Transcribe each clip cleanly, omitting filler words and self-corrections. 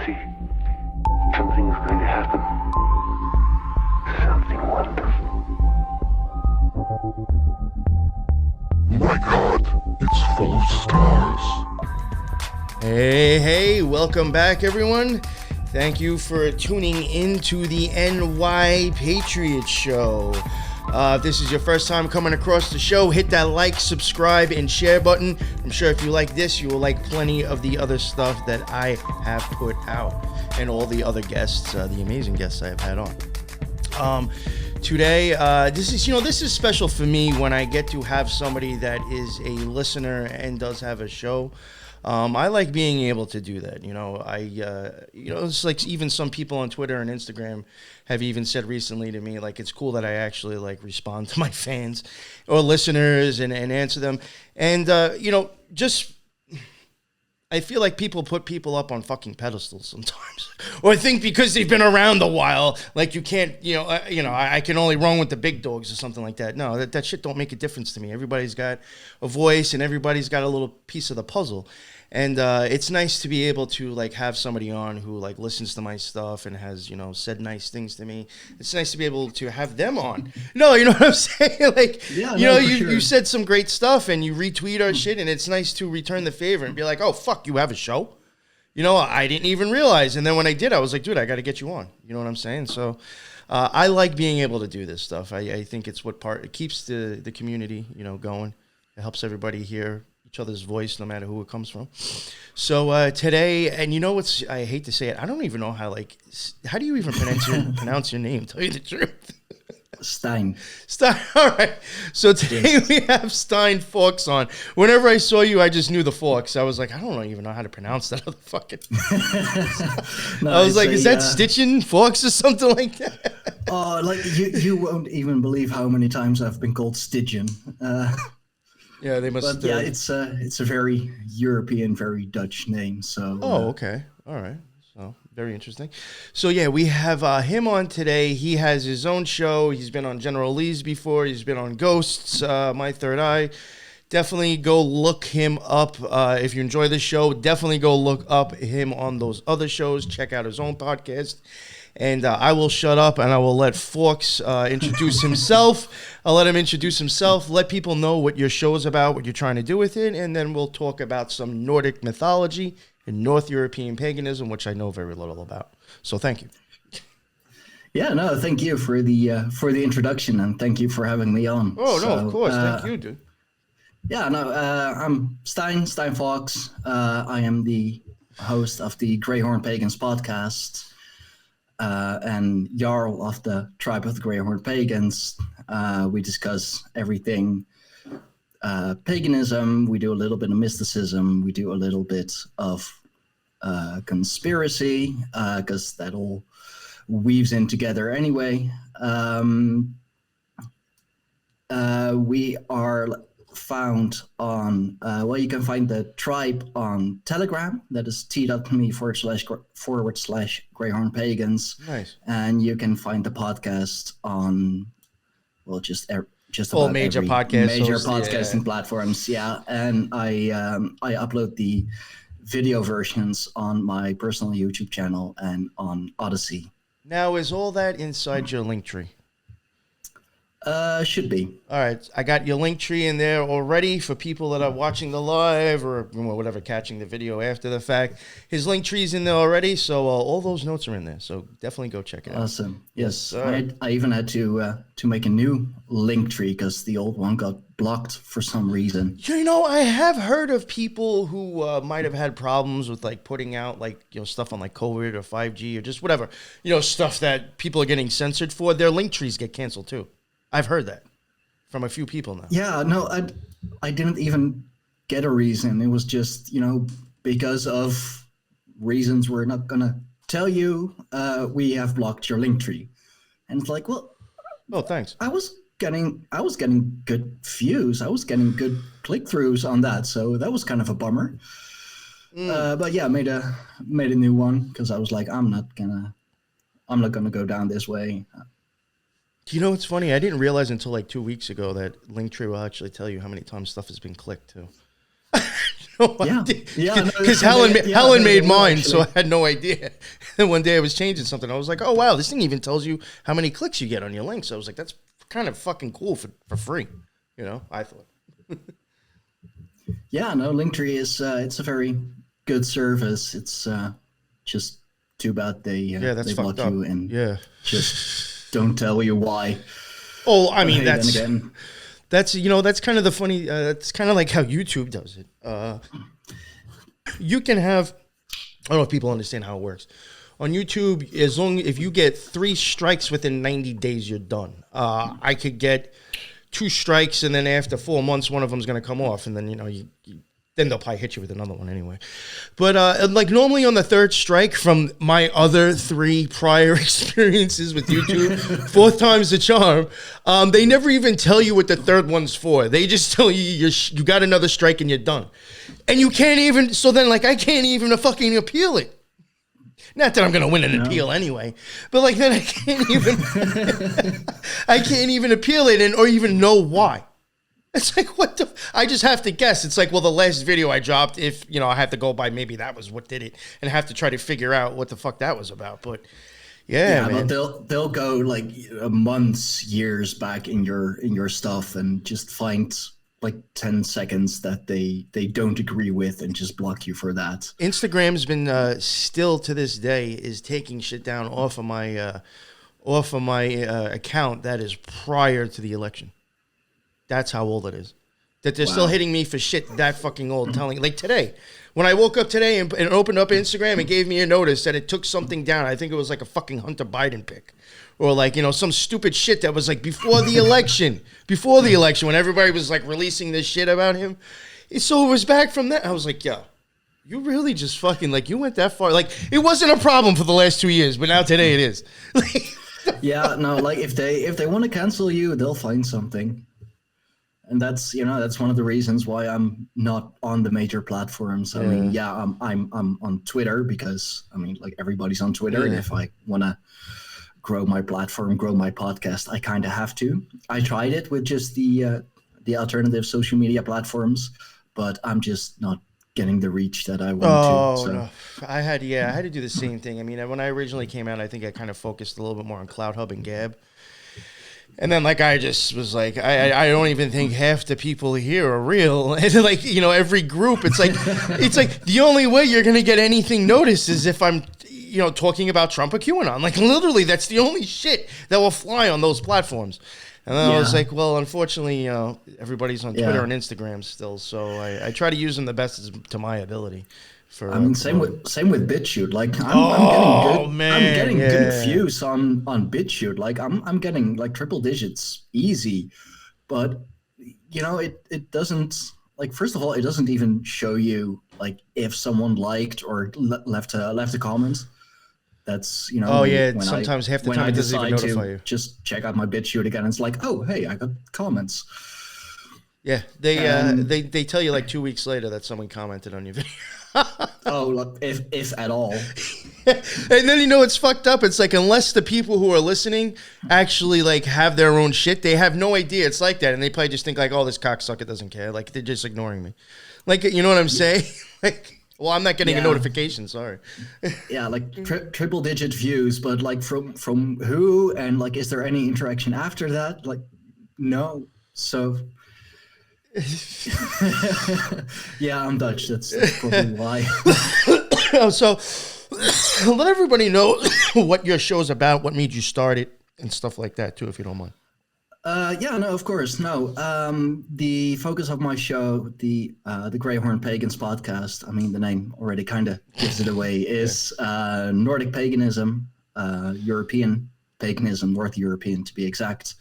see. Something's going to happen. Something wonderful. My God, it's full of stars. Hey, welcome back, everyone. Thank you for tuning into the NY Patriot Show. If this is your first time coming across the show, hit that like, subscribe, and share button. I'm sure if you like this, you will like plenty of the other stuff that I have put out and all the other guests, the amazing guests I have had on. Today, this is special for me when I get to have somebody that is a listener and does have a show. I like being able to do that. It's like even some people on Twitter and Instagram have even said recently to me, like, it's cool that I actually like respond to my fans or listeners and answer them. And, I feel like people put people up on fucking pedestals sometimes, or think because they've been around a while, like you can't, I can only run with the big dogs or something like that. No, that shit don't make a difference to me. Everybody's got a voice and everybody's got a little piece of the puzzle. And it's nice to be able to like have somebody on who like listens to my stuff and has, said nice things to me. It's nice to be able to have them on. No, you know what I'm saying? Like, yeah, you said some great stuff and you retweet our shit, and it's nice to return the favor and be like, oh, fuck, you have a show? I didn't even realize. And then when I did, I was like, dude, I got to get you on. You know what I'm saying? So I like being able to do this stuff. I think it's it keeps the community, going. It helps everybody hear each other's voice, no matter who it comes from. So today, and I hate to say it, I don't even know how do you even pronounce your name? Tell you the truth. Stein. All right. So today we have StijnFawkes on. Whenever I saw you, I just knew the Fawkes. I was like, I don't even know how to pronounce that other fucking. I was like, is that StijnFawkes or something like that? Oh, you won't even believe how many times I've been called Stygian. Yeah, they must. But yeah, it's a very European, very Dutch name. So. Oh, okay. All right. So very interesting. So yeah, we have him on today. He has his own show. He's been on General Lee's before. He's been on Ghosts, My Third Eye. Definitely go look him up. If you enjoy this show, definitely go look up him on those other shows. Check out his own podcast. And I will shut up and I will let Fawkes introduce himself. I'll let him introduce himself, let people know what your show is about, what you're trying to do with it, and then we'll talk about some Nordic mythology and North European paganism, which I know very little about. So thank you. Yeah, no, thank you for the introduction, and thank you for having me on. Oh, no, of course. Thank you, dude. Yeah, no, I'm StijnFawkes. I am the host of the Greyhorn Pagans podcast. And Jarl of the Tribe of the Greyhorn Pagans. We discuss everything paganism. We do a little bit of mysticism. We do a little bit of conspiracy, because that all weaves in together anyway. We are found on, you can find the tribe on Telegram. That is t.me//Greyhorn Pagans. Nice. And you can find the podcast on, just all about major every podcasting platforms. Yeah. And I upload the video versions on my personal YouTube channel and on Odyssey. Now, is all that inside your link tree? Should be. All right. I got your link tree in there already for people that are watching the live or whatever, catching the video after the fact. His link tree's in there already, so all those notes are in there. So definitely go check it out. Awesome. Yes. I even had to make a new link tree because the old one got blocked for some reason. I have heard of people who might have had problems with like putting out stuff on like COVID or 5G or just whatever, stuff that people are getting censored for. Their link trees get canceled too. I've heard that from a few people now. Yeah, no, I didn't even get a reason. It was just, because of reasons we're not going to tell you, we have blocked your link tree. And it's like, well, oh, thanks. I was getting good views. I was getting good click-throughs on that. So that was kind of a bummer. But yeah, made a new one because I was like, I'm not gonna go down this way. It's funny. I didn't realize until like 2 weeks ago that Linktree will actually tell you how many times stuff has been clicked too. Yeah, yeah. Because Helen made mine, so I had no idea. And one day I was changing something. I was like, oh, wow, this thing even tells you how many clicks you get on your links. I was like, that's kind of fucking cool for free. I thought. Yeah, no, Linktree is it's a very good service. It's just too bad they block you and just don't tell you why. Oh, I mean, hey, that's kind of the funny. That's kind of like how YouTube does it. You can have, I don't know if people understand how it works. On YouTube, if you get 3 strikes within 90 days, you're done. I could get 2 strikes, and then after 4 months, one of them's going to come off, and then then they'll probably hit you with another one anyway. But like normally on the 3rd strike from my other 3 prior experiences with YouTube, 4th time's the charm. They never even tell you what the 3rd one's for. They just tell you you got another strike and you're done. And you can't even. So then, like, I can't even fucking appeal it. Not that I'm gonna win an appeal anyway, but like then I can't even appeal it or even know why. It's like, what the? I just have to guess. It's like, well, the last video I dropped, if I have to go by, maybe that was what did it, and have to try to figure out what the fuck that was about. But yeah, man. But they'll go like months, years back in your stuff and just find like 10 seconds that they don't agree with and just block you for that. Instagram's been still to this day is taking shit down off of my account that is prior to the election. That's how old it is. That they're still hitting me for shit that fucking old. Telling like today, when I woke up today and opened up Instagram, it gave me a notice that it took something down. I think it was like a fucking Hunter Biden pic. Or like, some stupid shit that was like before the election, when everybody was like releasing this shit about him. So it was back from that. I was like, yo, you really just fucking like, you went that far. Like, it wasn't a problem for the last 2 years, but now today it is. Yeah, no, like if they want to cancel you, they'll find something. And that's one of the reasons why I'm not on the major platforms. I mean, I'm on Twitter because like everybody's on Twitter, and if I want to grow my platform, grow my podcast, I kind of have to. I tried it with just the alternative social media platforms, but I'm just not getting the reach that I want to. So. No. I had to do the same thing. I mean, when I originally came out, I think I kind of focused a little bit more on Cloud Hub and Gab. And then, like, I just was like, I don't even think half the people here are real. And like, every group, it's like the only way you're gonna get anything noticed is if I'm, talking about Trump or QAnon. Like, literally, that's the only shit that will fly on those platforms. And then I was like, well, unfortunately, everybody's on Twitter and Instagram still. So I try to use them the best to my ability. Same with BitChute. Like I'm getting good views on BitChute. Like I'm getting like triple digits easy, but it doesn't, like, first of all, it doesn't even show you like if someone liked or left a comment. That's sometimes half the time it doesn't even notify you. Just check out my BitChute again. And it's like, oh hey, I got comments. Yeah, they tell you like 2 weeks later that someone commented on your video. Oh, if at all. And then it's fucked up. It's like, unless the people who are listening actually like have their own shit, they have no idea it's like that, and they probably just think like, oh, this cocksucker doesn't care. Like, they're just ignoring me. Like, you know what I'm saying? Like, well, I'm not getting a notification. Sorry. Yeah, like triple digit views, but like from who, and like, is there any interaction after that? Like, no. So. Yeah, I'm Dutch. That's probably why. So let everybody know what your show's about, what made you start it, and stuff like that too, if you don't mind. No, of course. No. The focus of my show, the Greyhorn Pagans podcast, I mean, the name already kind of gives it away, is Nordic paganism, European paganism, North European to be exact.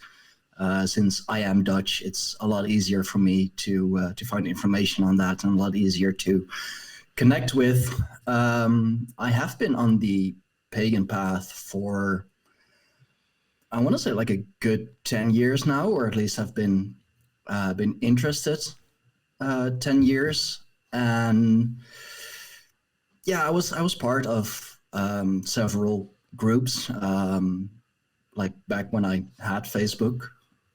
Since I am Dutch, it's a lot easier for me to find information on that, and a lot easier to connect with. I have been on the pagan path for, I want to say, like a good 10 years now, or at least have been interested 10 years. And yeah, I was part of several groups, like back when I had Facebook.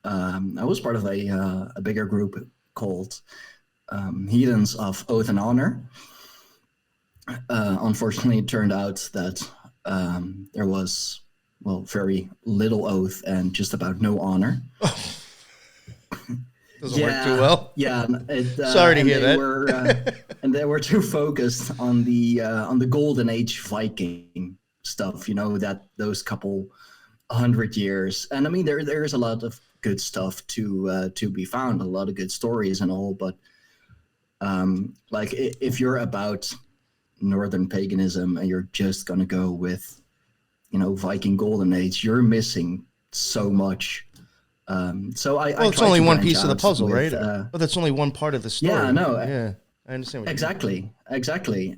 I was part of a bigger group called heathens of oath and honor. Unfortunately, it turned out that there was, well, very little oath and just about no honor. Doesn't work too well. Yeah. Sorry to hear that. And they were too focused on the Golden Age Viking stuff, you know, that those couple 100 years. And I mean, there is a lot of good stuff to be found, a lot of good stories and all. But like, if you're about Northern paganism and you're just gonna go with, you know, Viking Golden Age, you're missing so much. So it's only one piece of the puzzle, right? But that's only one part of the story. Yeah, no, yeah, I understand. What exactly.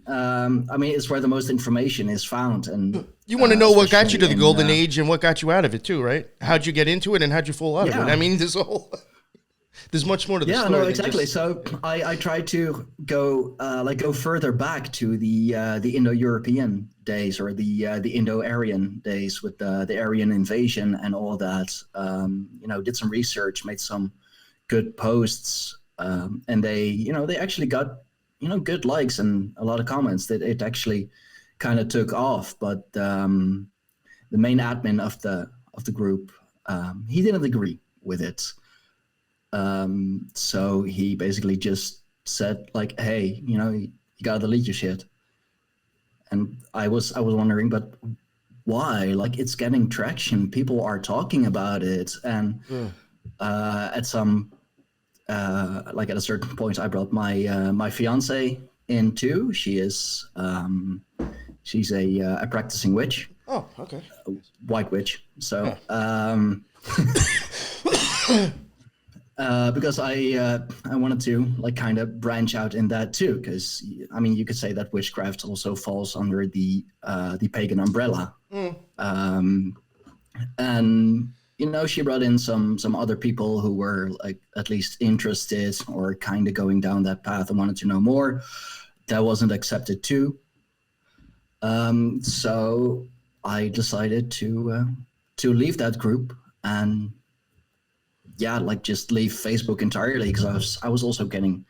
I mean, it's where the most information is found, and you want to know what got you to the Golden Age and what got you out of it too, right? How'd you get into it and how'd you fall out of it? I mean, there's much more to the story. Yeah, no, exactly. So I tried to go go further back to the Indo-European days, or the Indo-Aryan days with the Aryan invasion and all that. You know, did some research, made some good posts, and they actually got, you know, good likes and a lot of comments. That it actually kind of took off. But the main admin of the group, he didn't agree with it. So he basically just said, like, hey, you know, you gotta delete your shit. And I was wondering, but why? Like, it's getting traction. People are talking about it. And at some at a certain point, I brought my fiance in too. She's a practicing witch. Oh, okay. A white witch. So because I wanted to, like, kind of branch out in that too, because I mean, you could say that witchcraft also falls under the pagan umbrella. And you know, she brought in some other people who were, like, at least interested or kind of going down that path and wanted to know more. That wasn't accepted too. So I decided to leave that group and just leave Facebook entirely, because I was also getting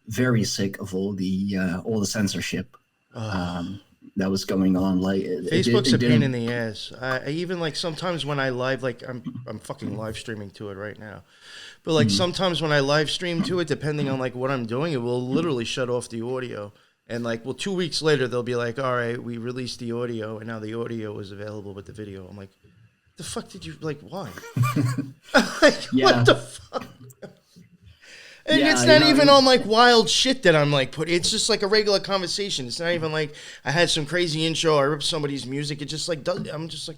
very sick of all the censorship that was going on. Like, Facebook's a pain in the ass. I even, like, sometimes when I live, like, I'm fucking live streaming to it right now, but like sometimes when I live stream to it, depending on like what I'm doing, it will literally shut off the audio. And like, well, 2 weeks later, they'll be like, all right, we released the audio, and now the audio is available with the video. I'm like, the fuck did you, like, why? Like, what the fuck? And it's not even on like wild shit that I'm like it's just like a regular conversation. It's not even like I had some crazy intro, I ripped somebody's music. It just like I'm just like,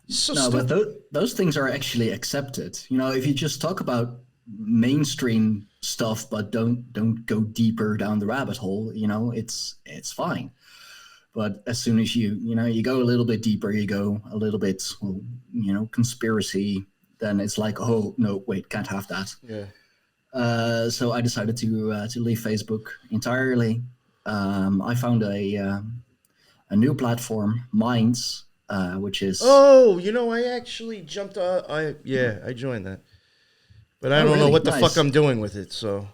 so no, stupid. But those things are actually accepted. You know, if you just talk about mainstream stuff but don't go deeper down the rabbit hole, you know, it's fine. But as soon as you go a little bit deeper, you go a little bit, you know, conspiracy, then it's like, oh no, wait, can't have that. Yeah. So I decided to leave Facebook entirely. I found a new platform, Minds, which is... Oh, you know, I actually jumped... I joined that. But I don't know what the fuck I'm doing with it, so...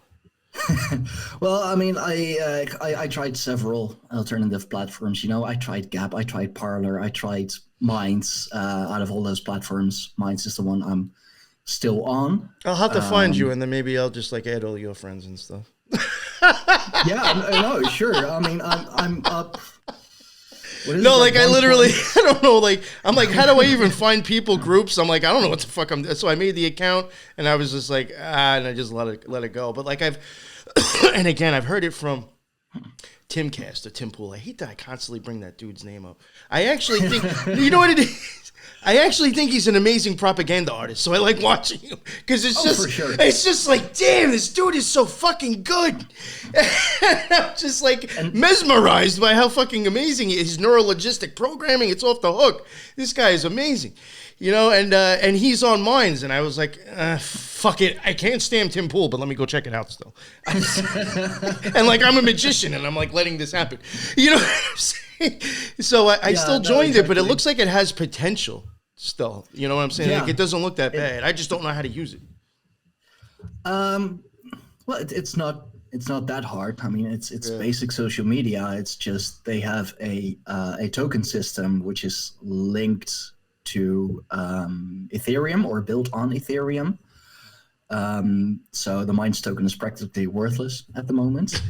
Well, I mean, I tried several alternative platforms. You know, I tried Gap, I tried Parler, I tried Minds. Out of all those platforms, Minds is the one I'm still on. I'll have to find you, and then maybe I'll just like add all your friends and stuff. Yeah, no, sure. I mean, I'm up. No, like I literally, I don't know. Like I'm like, how do I even find people groups? I'm like, I don't know what the fuck I'm. So I made the account, and I was just like, and I just let it go. But like I've, and again, I've heard it from Timcast or Tim Pool. I hate that I constantly bring that dude's name up. I actually think, you know what it is? I actually think he's an amazing propaganda artist, so I like watching him because it's it's just like, damn, this dude is so fucking good. I'm just like mesmerized by how fucking amazing he is. His neurologistic programming, it's off the hook. This guy is amazing, you know. And he's on Minds, and I was like, fuck it, I can't stand Tim Pool, but let me go check it out still. And like I'm a magician, and I'm like letting this happen, you know what I'm saying? So I still joined it, but it looks like it has potential still. You know what I'm saying? Yeah. Like it doesn't look that bad. I just don't know how to use it. Well, it's not that hard. I mean, it's Yeah. basic social media. It's just they have a token system which is linked to Ethereum or built on Ethereum. So the Minds token is practically worthless at the moment.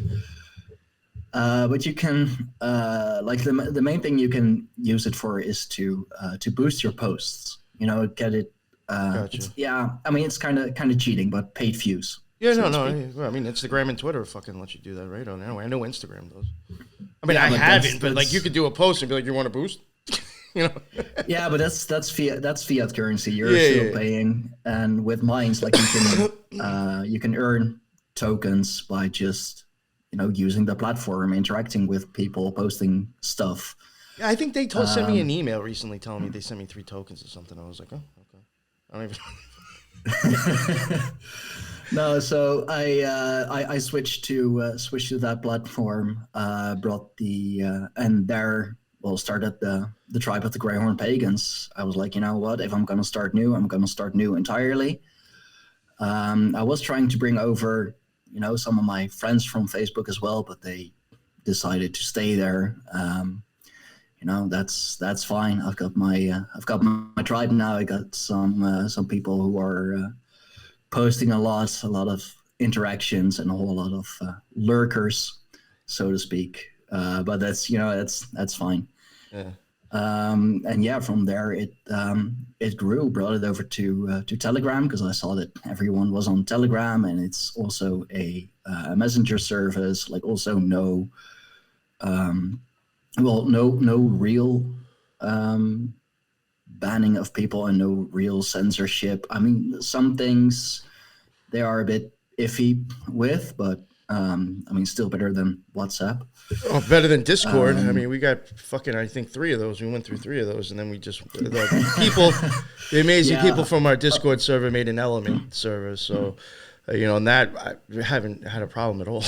But you can like the main thing you can use it for is to boost your posts. You know, get it. Gotcha. I mean, it's kind of cheating, but paid views. Yeah, so no, to no. speak. I mean, Instagram and Twitter fucking let you do that, right? On anyway, I know Instagram does. I mean, Yeah, I but haven't, but like that's- you could do a post and be like, "You want to boost?" you know? Yeah, but that's fiat currency. You're Yeah, still yeah. paying, and with mines, like you can earn tokens by just using the platform, interacting with people, posting stuff. Yeah, I think they sent me an email recently telling me they sent me 3 tokens or something. I was like, "Oh, okay." I don't even. No, so I switched to that platform. Brought the and there started the tribe of the Greyhorn Pagans. I was like, you know what? If I'm gonna start new, I'm gonna start new entirely. I was trying to bring over some of my friends from Facebook as well, but they decided to stay there. That's fine. I've got my tribe now. I got some people who are posting a lot of interactions and a whole lot of lurkers, so to speak. But that's fine. Yeah. And yeah, from there it grew. Brought it over to Telegram because I saw that everyone was on Telegram, and it's also a messenger service. Like also no real banning of people and no real censorship. I mean, some things they are a bit iffy with, but I mean, still better than WhatsApp. Oh, better than Discord. I mean, we got fucking, I think 3 of those. We went through 3 of those, and then we just the amazing Yeah. people from our Discord server made an Element server. So, and that I haven't had a problem at all.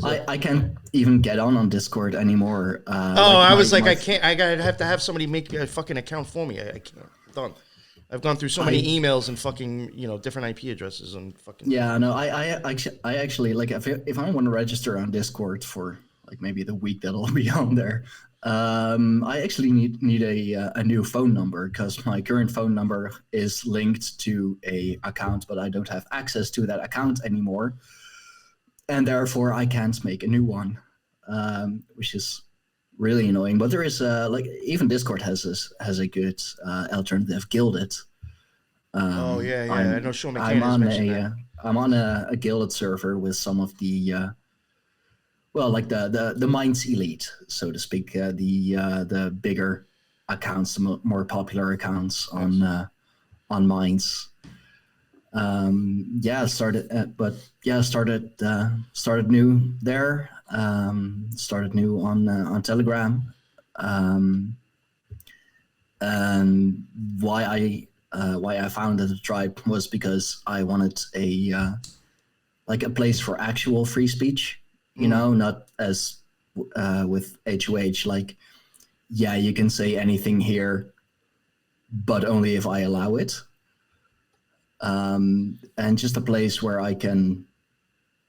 I can't even get on Discord anymore. I was like, I can't. I gotta have to have somebody make a fucking account for me. I can't. Done. I've gone through so many emails and fucking different IP addresses and fucking. Yeah, no, I actually like if I want to register on Discord for like maybe the week that I'll be on there, I actually need a new phone number because my current phone number is linked to a account, but I don't have access to that account anymore, and therefore I can't make a new one, which is really annoying. But there is like even Discord has a good alternative, Guilded. Oh yeah. I know Sean McCann has mentioned that. I'm on a Guilded server with some of the like the Minds Elite, so to speak, the bigger accounts, the more popular accounts on Minds. Started new there. Started new on Telegram. And why I founded the tribe was because I wanted a place for actual free speech, not as with HOH, like, yeah, you can say anything here, but only if I allow it. And just a place where I can,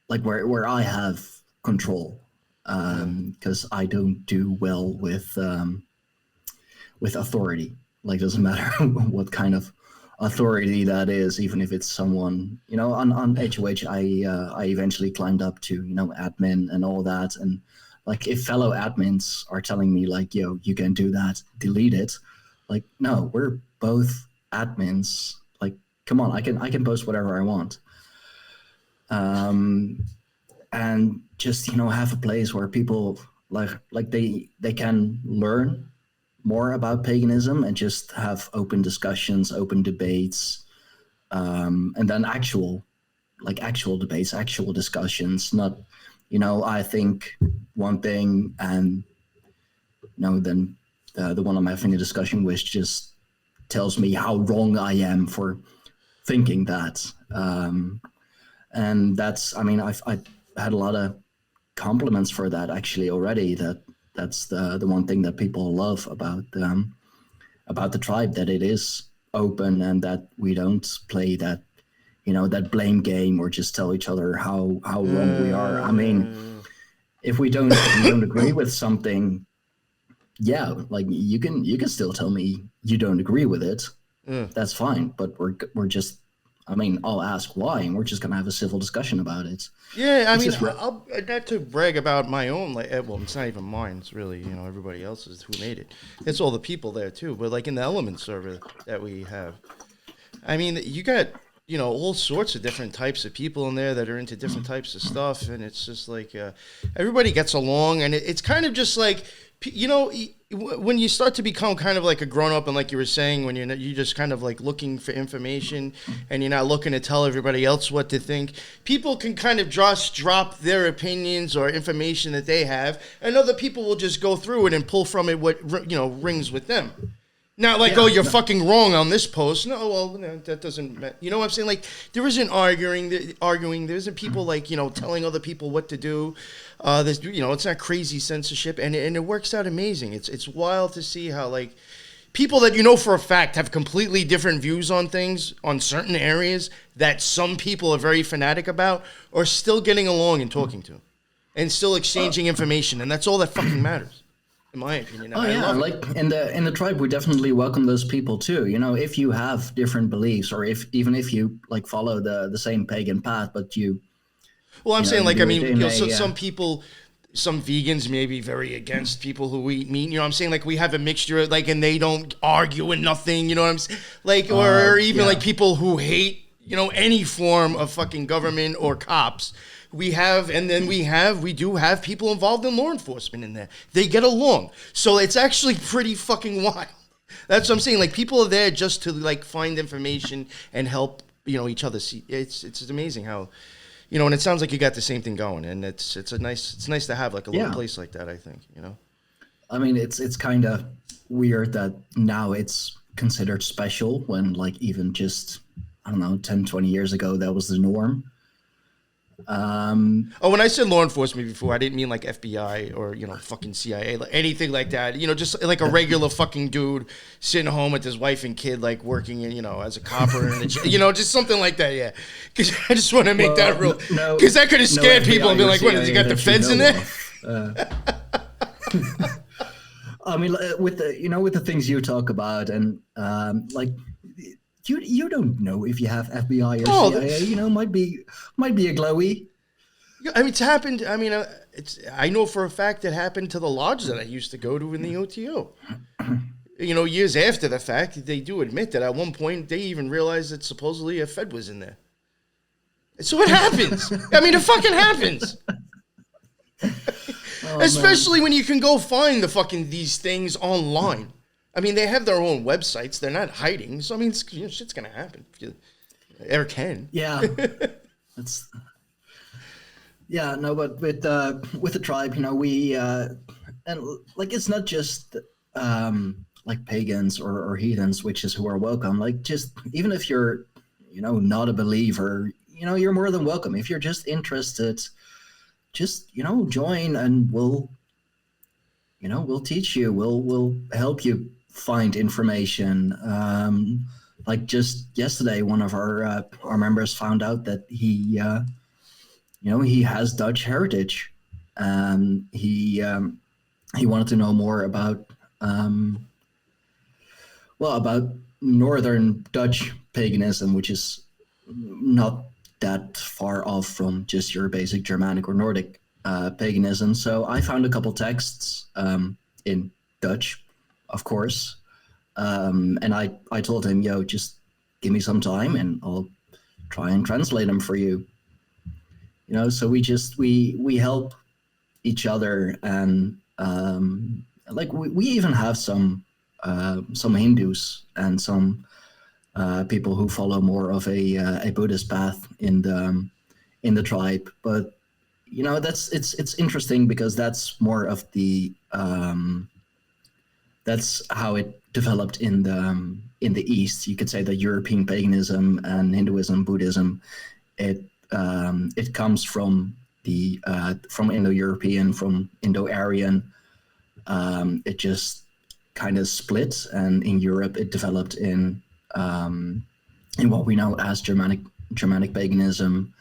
like, where I have control, because I don't do well with authority. Like, doesn't matter what kind of authority that is, even if it's someone, on HOH, I eventually climbed up to, admin and all that. And like, if fellow admins are telling me like, yo, you can do that, delete it. Like, no, we're both admins. Like, come on, I can post whatever I want. And just, have a place where people like they can learn more about paganism and just have open discussions, open debates, and then actual debates, actual discussions, not, I think one thing and, then the one I'm having a discussion with just tells me how wrong I am for thinking that. And that's, I mean, I had a lot of compliments for that actually already. That's the one thing that people love about the tribe, that it is open and that we don't play that that blame game or just tell each other how wrong we are. I mean, if we don't agree with something, yeah, like you can still tell me you don't agree with it. That's fine, but we're just, I mean, I'll ask why, and we're just gonna have a civil discussion about it. Yeah, I mean, I'll not to brag about my own, like, well, it's not even mine. It's really, everybody else's who made it. It's all the people there too. But like in the Element server that we have, I mean, you got all sorts of different types of people in there that are into different types of stuff, and it's just like everybody gets along, and it's kind of just like, when you start to become kind of like a grown up, and like you were saying, when you're just kind of like looking for information, and you're not looking to tell everybody else what to think, people can kind of just drop their opinions or information that they have, and other people will just go through it and pull from it what rings with them. Not like, you're fucking wrong on this post. No, well, no, that doesn't matter. You know what I'm saying? Like, there isn't arguing. There isn't people, like, telling other people what to do. There's, it's not crazy censorship. And it works out amazing. It's wild to see how, like, people that for a fact have completely different views on things, on certain areas that some people are very fanatic about, are still getting along and talking to. And still exchanging information. And that's all that fucking matters. In my opinion. Like in the tribe, we definitely welcome those people too. If you have different beliefs, or even if you like follow the same pagan path, but you. Well, I'm saying, like, I mean, some people, some vegans may be very against people who eat meat. I'm saying, like, we have a mixture, like, and they don't argue and nothing. You know what I'm saying? Like, or even like people who hate any form of fucking government or cops. We do have people involved in law enforcement in there. They get along. So it's actually pretty fucking wild. That's what I'm saying. Like, people are there just to, like, find information and help, each other see. It's amazing how, and it sounds like you got the same thing going. And it's nice to have, like, a little place like that, I think, I mean, it's kind of weird that now it's considered special when, like, even just, I don't know, 10, 20 years ago, that was the norm. When I said law enforcement before, I didn't mean like FBI or fucking CIA, like anything like that. Just like a regular fucking dude sitting home with his wife and kid, like working in as a copper and just something like that. Yeah, because I just want to make that real, because that could have scared people and be like, "What? You got the feds in there?" I mean, with the things you talk about, and like. You don't know if you have FBI or CIA. Might be a glowy. I mean, it's happened. I mean, I know for a fact it happened to the lodge that I used to go to in the OTO. Years after the fact, they do admit that at one point they even realized that supposedly a Fed was in there. So it happens. I mean, it fucking happens. Especially when you can go find these things online. I mean, they have their own websites. They're not hiding. So, I mean, shit's going to happen. Or can. Yeah. But with the tribe, we, and like, it's not just like pagans or heathens, witches who are welcome. Like, just, even if you're, not a believer, you're more than welcome. If you're just interested, just, join, and we'll teach you. We'll help you find information. Like, just yesterday, one of our members found out that he has Dutch heritage. He wanted to know more about about Northern Dutch paganism, which is not that far off from just your basic Germanic or Nordic paganism. So I found a couple texts in Dutch, of course, and I told him, just give me some time and I'll try and translate them for you. So we help each other, and like we even have some Hindus and some people who follow more of a Buddhist path in the tribe, but it's interesting because that's more of the that's how it developed in the East. You could say that European paganism and Hinduism, Buddhism, it comes from from Indo-European, from Indo-Aryan. It just kind of split, and in Europe it developed in what we know as Germanic Germanic paganism,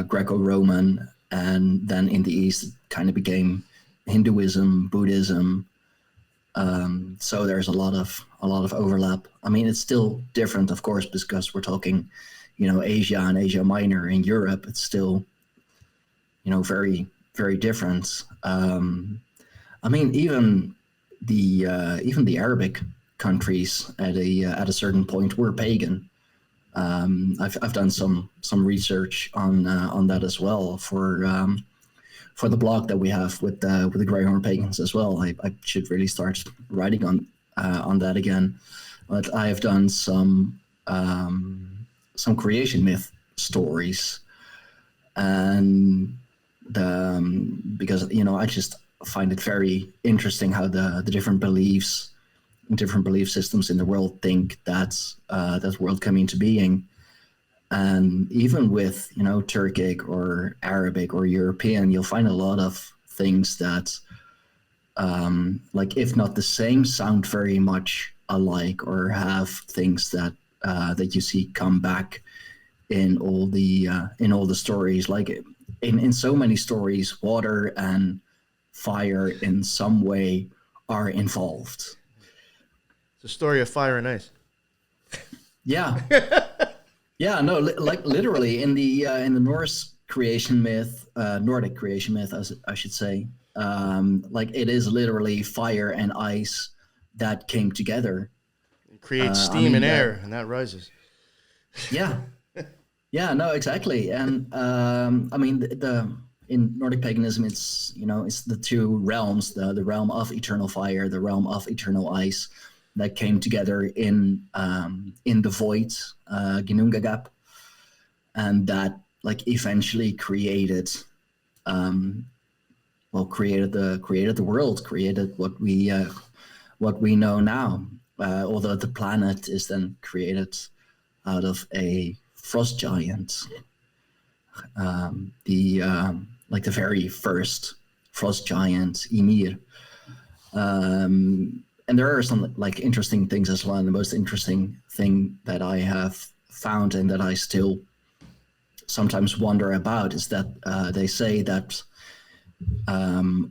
Greco-Roman, and then in the East it kind of became Hinduism, Buddhism. So there's a lot of overlap. I mean, it's still different, of course, because we're talking, Asia and Asia Minor. In Europe, it's still, very, very different. I mean, even the Arabic countries at a certain point were pagan. I've done some research on that as well for the blog that we have with the Greyhorn Pagans as well. I should really start writing on that again. But I have done some creation myth stories, and because I just find it very interesting how the different belief systems in the world think that world come into being. And even with, Turkic or Arabic or European, you'll find a lot of things that, like, if not the same, sound very much alike, or have things that you see come back in all the stories. Like in so many stories, water and fire in some way are involved. It's a story of fire and ice. Yeah. Yeah, no, like literally in the Norse creation myth, Nordic creation myth, as I should say, like it is literally fire and ice that came together. It creates steam and air, and that rises. Yeah, yeah, no, exactly. And I mean, in Nordic paganism, it's it's the two realms, the realm of eternal fire, the realm of eternal ice, that came together in the void, Ginnungagap, and that like eventually created created the world, created what we know now. Although the planet is then created out of a frost giant, the very first frost giant, Ymir. And there are some like interesting things as well. And the most interesting thing that I have found and that I still sometimes wonder about is that they say that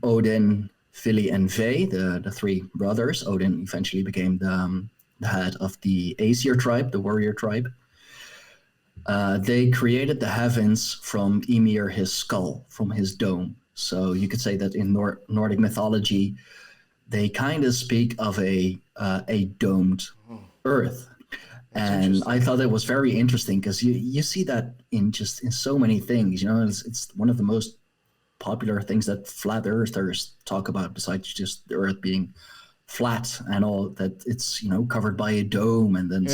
Odin, Vili, and Ve, the three brothers, Odin eventually became the head of the Aesir tribe, the warrior tribe. They created the heavens from Ymir, his skull, from his dome. So you could say that in Nordic mythology, they kind of speak of a domed earth. And I thought it was very interesting because you see that in so many things. It's one of the most popular things that flat earthers talk about, besides just the earth being flat and all, that it's covered by a dome. And then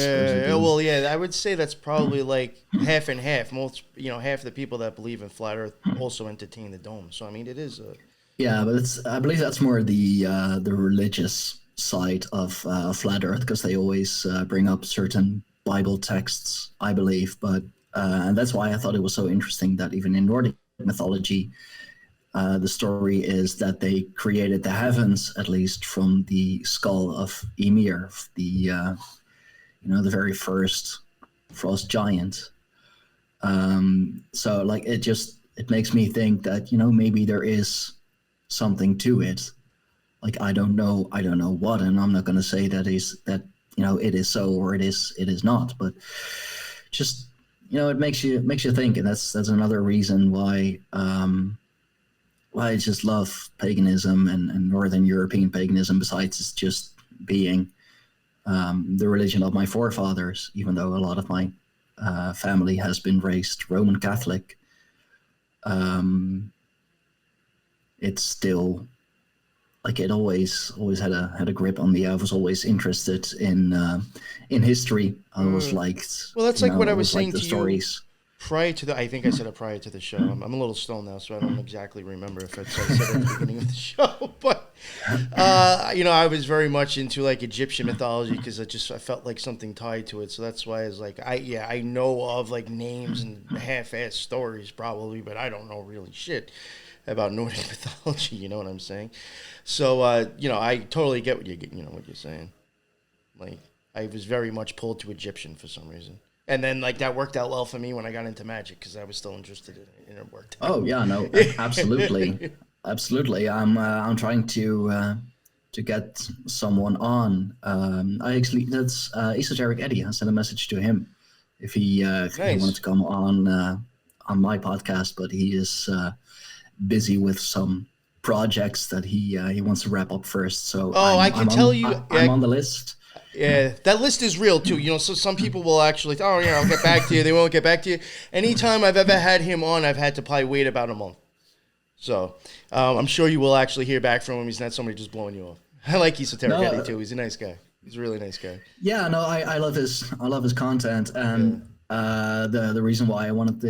I would say that's probably like half and half. Most half the people that believe in flat earth also entertain the dome. So I mean, it is a... Yeah, but I believe that's more the religious side of flat Earth, because they always bring up certain Bible texts, I believe. But and that's why I thought it was so interesting that even in Nordic mythology, the story is that they created the heavens, at least from the skull of Ymir, the very first frost giant. So like it makes me think that maybe there is something to it. Like I don't know what, and I'm not going to say that it is so or it is not, but just it makes you think. And that's another reason why I just love paganism and Northern European paganism, besides it's just being the religion of my forefathers, even though a lot of my family has been raised Roman Catholic. It's still like it always had a grip on me. I was always interested in history. I always liked. Well, that's like what I was saying to stories. Prior to I think I said it prior to the show. I'm a little stoned now, so I don't exactly remember if I said it at the beginning of the show. But I was very much into like Egyptian mythology because I felt like something tied to it. So that's why I was like, I know of like names and half-assed stories probably, but I don't know really shit about Nordic mythology. You know what I'm saying? So I totally get what you're saying. Like I was very much pulled to Egyptian for some reason. And then like that worked out well for me when I got into magic because I was still interested in it, and it worked out. Oh yeah, no, absolutely, absolutely. I'm trying to get someone on. I actually that's Esoteric Eddie. I sent a message to him if he wanted to come on my podcast, but he is busy with some projects that he wants to wrap up first. So I'm on the list. Yeah, that list is real too. You know, so some people will actually, oh yeah, I'll get back to you. They won't get back to you. Anytime I've ever had him on, I've had to probably wait about a month. So I'm sure you will actually hear back from him. He's not somebody just blowing you off. I like Esoteric Eddie too. He's a nice guy. He's a really nice guy. Yeah, no, I love his content, and the reason why I wanted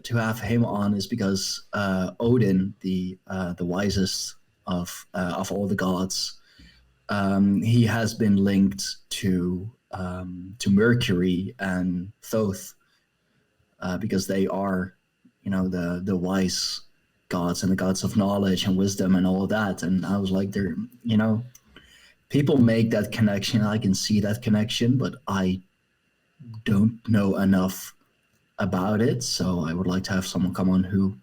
to have him on is because Odin, the wisest of all the gods, he has been linked to Mercury and Thoth because they are, you know, the wise gods and the gods of knowledge and wisdom and all of that. And I was like, they're, you know, people make that connection. I can see that connection, but I don't know enough about it. So I would like to have someone come on who,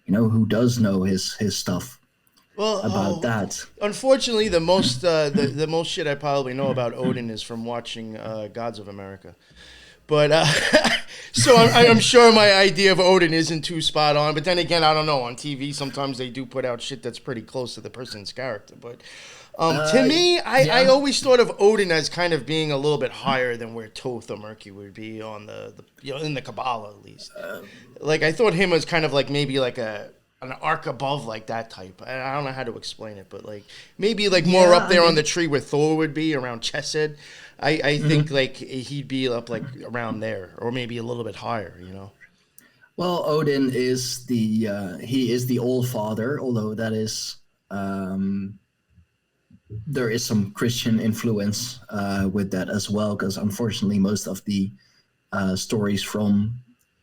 you know, who does know his stuff. Well, about that. Unfortunately, the most the most shit I probably know about Odin is from watching Gods of America. But so I'm sure my idea of Odin isn't too spot on. But then again, I don't know. On TV, sometimes they do put out shit that's pretty close to the person's character. But to me, I always thought of Odin as kind of being a little bit higher than where Thoth or Mercury would be on the you know, in the Kabbalah at least. Like I thought him as kind of like maybe like an arc above, like that type. I don't know how to explain it, but like maybe like more up there on the tree where Thor would be around Chesed. I think like he'd be up like around there, or maybe a little bit higher, you know. Well, Odin is he is the All Father, although that is there is some Christian influence with that as well, because unfortunately most of the stories from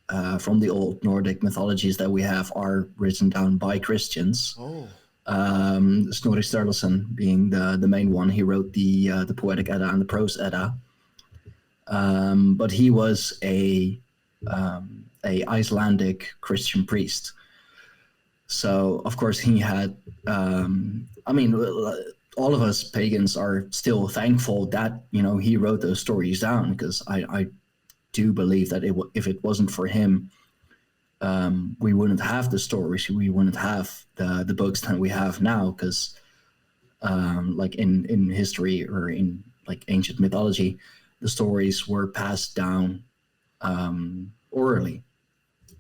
the old Nordic mythologies that we have are written down by Christians. Oh. Snorri Sturluson being the main one. He wrote the Poetic Edda and the Prose Edda. But he was a Icelandic Christian priest. So of course he had. I mean, all of us pagans are still thankful that, you know, he wrote those stories down, because I do believe that if it wasn't for him, we wouldn't have the stories. We wouldn't have the books that we have now, because like in history or in like ancient mythology, the stories were passed down orally.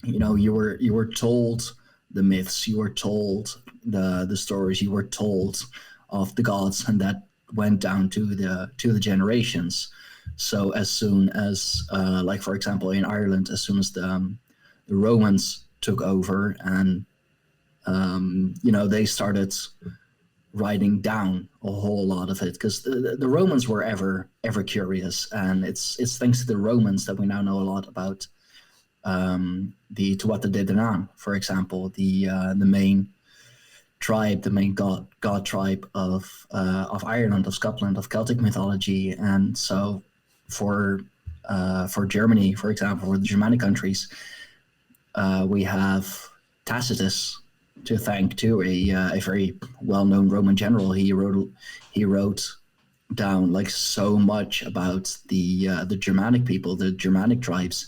You know, you were told the myths, you were told the stories, you were told of the gods, and that went down to the generations. So as soon as, like for example, in Ireland, as soon as the Romans took over, and you know, they started writing down a whole lot of it, because the Romans were ever curious, and it's thanks to the Romans that we now know a lot about the Tuatha De Danann, for example, the main tribe, the main god tribe of Ireland, of Scotland, of Celtic mythology. And so for Germany, for example, for the Germanic countries, we have Tacitus to thank too, a very well-known Roman general. He wrote down like so much about the Germanic people, the Germanic tribes,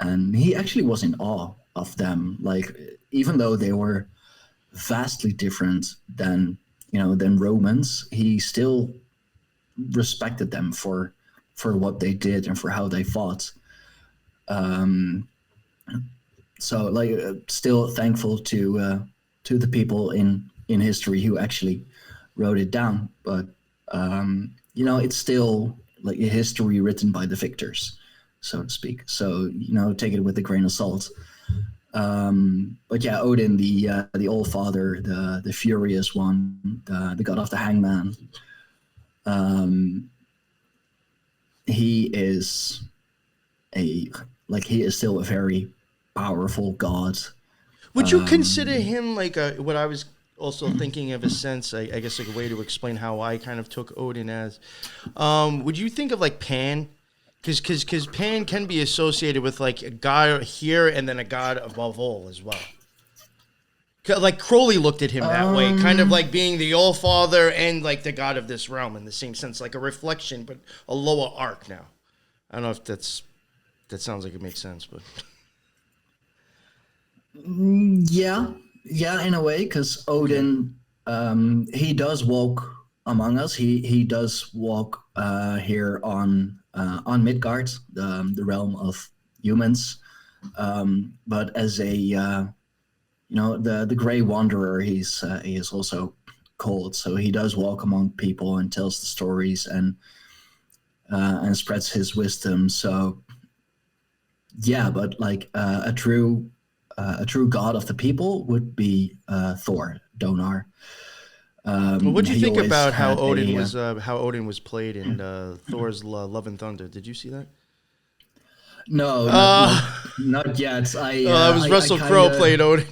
and he actually was in awe of them. Like, even though they were vastly different than Romans, he still respected them for what they did and for how they fought. So like, still thankful to the people in history who actually wrote it down. But you know, it's still like a history written by the victors, so to speak. So, you know, take it with a grain of salt. But yeah, Odin, the All Father, the furious one, the god of the hangman. He is still a very powerful god. Would you consider him like what I was also thinking of a sense, I guess like a way to explain how I kind of took Odin as, would you think of like Pan Because Pan can be associated with like a god here and then a god above all as well. Like Crowley looked at him that way, kind of like being the All Father and like the god of this realm in the same sense, like a reflection, but a lower arc. Now, I don't know if that sounds like it makes sense, but Yeah, in a way, because Odin, he does walk among us. He does walk here on Midgard, the realm of humans. But as a the Grey Wanderer, he is also called. So he does walk among people and tells the stories and spreads his wisdom. So yeah, but like a true god of the people would be Thor, Donar. what do you think about how Odin was played in Thor's Love and Thunder? Did you see that? No, not yet. It was Russell Crowe played Odin,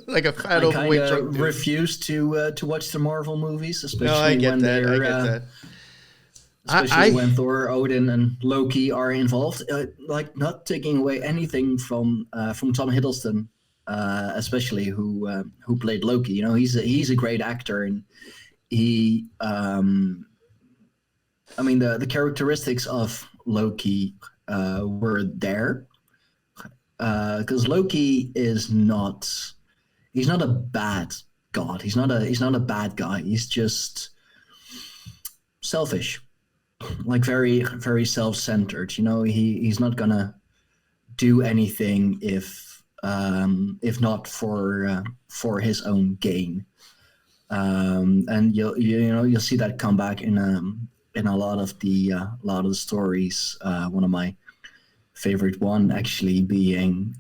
like a fat overweight drunk dude. Refuse to watch the Marvel movies, especially I get when that. Especially when Thor, Odin, and Loki are involved. Like not taking away anything from Tom Hiddleston, especially who played Loki. You know, he's a great actor, and he. I mean, the characteristics of Loki were there, because Loki is not. He's not a bad god. He's not a bad guy. He's just selfish. Like very, very self-centered. You know, he's not gonna do anything if not for his own gain. And you'll see that come back in a lot of the stories. One of my favorite one actually being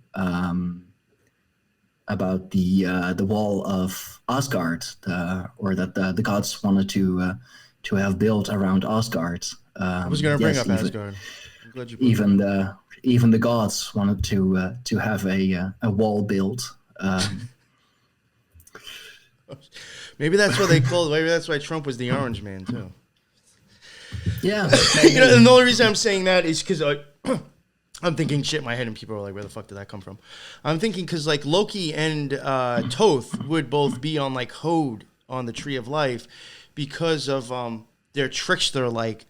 about the wall of Asgard, or that the gods wanted to have built around Asgard. I was going to bring up Asgard. I'm glad you even the gods wanted to have a wall built. Maybe that's what they called. Maybe that's why Trump was the Orange Man too. Yeah, and the only reason I'm saying that is because I'm thinking shit in my head, and people are like, "Where the fuck did that come from?" I'm thinking because like Loki and Thoth would both be on like Hode on the Tree of Life, because of their trickster-like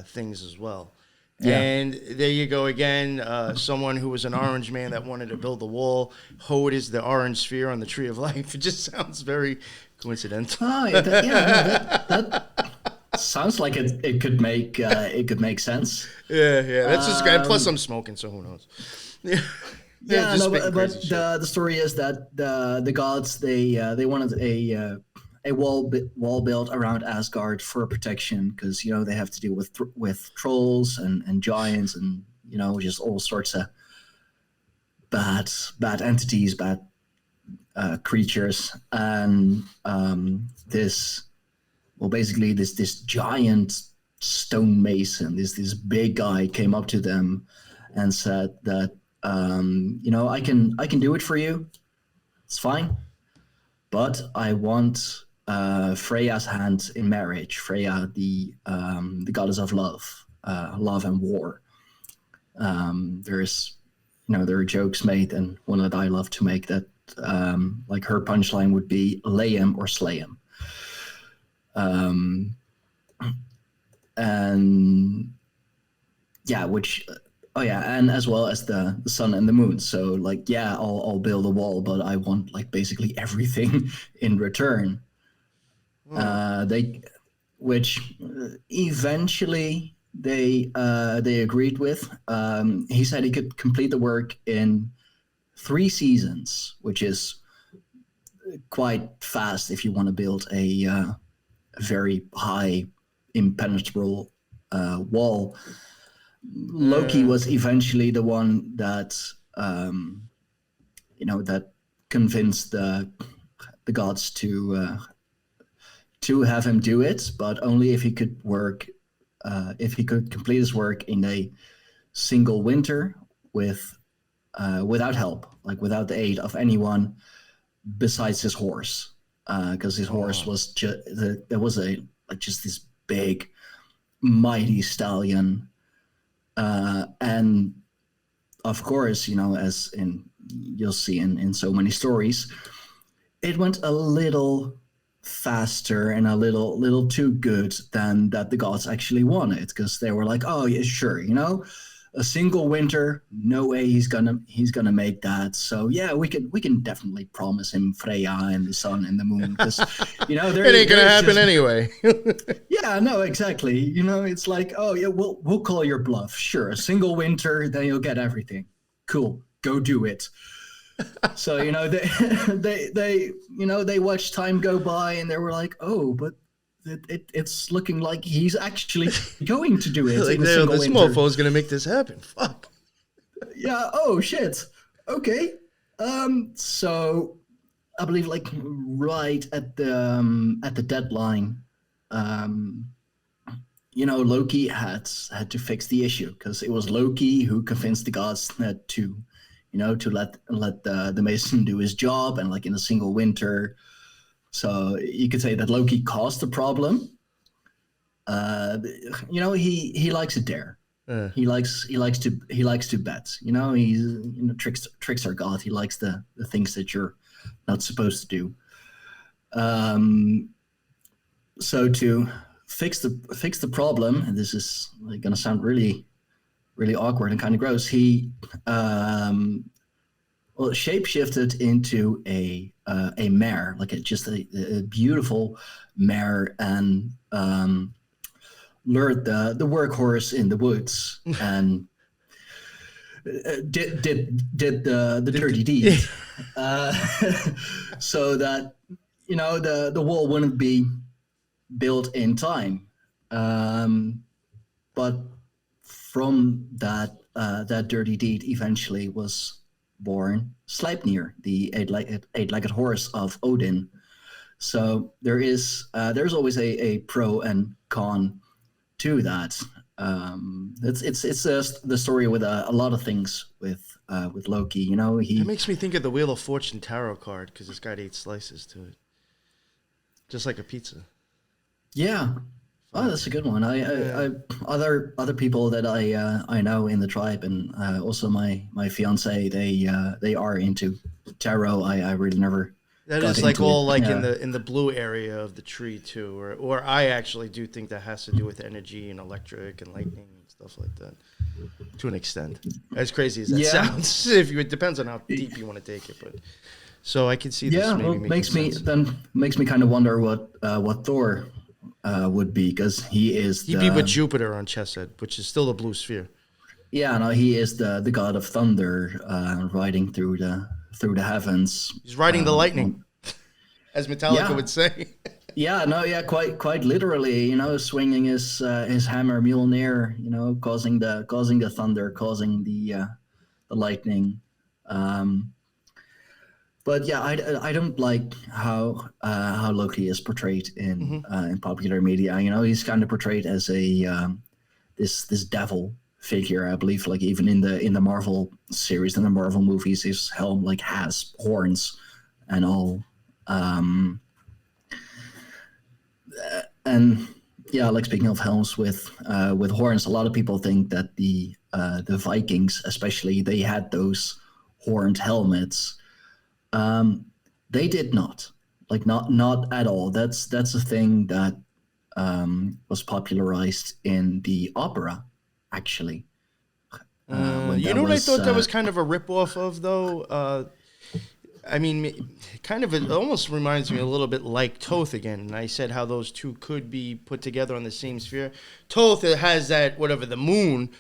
things as well. Yeah. And there you go again, someone who was an orange man that wanted to build the wall. Hode is the orange sphere on the Tree of Life. It just sounds very coincidental. Oh, that sounds like it could make sense. Yeah, that's just good. Plus, I'm smoking, so who knows? Yeah, no, but the story is that the gods they wanted a wall built around Asgard for protection, because they have to deal with trolls and giants and just all sorts of bad entities, bad creatures, and this giant stonemason, this big guy came up to them and said that I can do it for you, it's fine, but I want Freya's hand in marriage. Freya, the goddess of love and war. There are jokes made, and one that I love to make, that like her punchline would be "lay him or slay him," and yeah, and as well as the sun and the moon. So like, yeah, I'll build a wall, but I want like basically everything in return. Which eventually they agreed with. He said he could complete the work in 3 seasons, which is quite fast if you want to build a very high, impenetrable wall. Loki was eventually the one that that convinced the gods to have him do it, but only if he could complete his work in a single winter without help, like without the aid of anyone besides his horse, because his horse was just this big, mighty stallion And of course, as you'll see in so many stories, it went a little faster and a little too good than that the gods actually wanted, because they were like, oh yeah, sure, a single winter, no way he's gonna make that. So yeah, we can definitely promise him Freya and the sun and the moon, because it ain't gonna happen anyway. Yeah, no, exactly. It's like, oh yeah, we'll call your bluff. Sure, a single winter, then you'll get everything. Cool, go do it. So they watched time go by, and they were like, oh, but it's looking like he's actually going to do it. Like, this mofo's gonna make this happen. Fuck. Yeah. Oh shit. Okay. So I believe like right at the deadline, Loki had to fix the issue, because it was Loki who convinced the gods that to let the Mason do his job, and like in a single winter. So you could say that Loki caused the problem. He likes a dare. He likes to bet. He's trickster god. He likes the things that you're not supposed to do. So to fix the problem, and this is like gonna sound really, really awkward and kind of gross, he shapeshifted into a mare, like just a beautiful mare, and lured the workhorse in the woods, and did the dirty deed, so that the wall wouldn't be built in time. But from that dirty deed eventually was born Sleipnir, the eight-legged horse of Odin. So there's always a pro and con to that. It's the story with a lot of things with Loki. It makes me think of the Wheel of Fortune tarot card, because it's got 8 slices to it, just like a pizza. Yeah. Oh, that's a good one. I other people that I know in the tribe, and also my fiance, they are into tarot. I really never. That is like all like in the blue area of the tree too, or I actually do think that has to do with energy and electric and lightning and stuff like that, to an extent. As crazy as that sounds, it depends on how deep you want to take it, but. So I can see this. Yeah, well, makes me kind of wonder what Thor would be, because he'd be with Jupiter on Chesed, which is still the blue sphere. Yeah, no, he is the god of thunder, riding through the heavens. He's riding the lightning, as Metallica would say. Quite literally, swinging his hammer Mjolnir, causing the thunder, causing the lightning. But yeah, I don't like how Loki is portrayed in popular media. He's kind of portrayed as a this devil figure. I believe, like even in the Marvel series and the Marvel movies, his helm like has horns and all. And yeah, like speaking of helms with horns, a lot of people think that the Vikings, especially, they had those horned helmets. They did not, like not at all. That's a thing that was popularized in the opera, actually. What I thought that was kind of a ripoff of, though? I mean, kind of, it almost reminds me a little bit like Thoth again. And I said how those two could be put together on the same sphere. Thoth has that, the moon,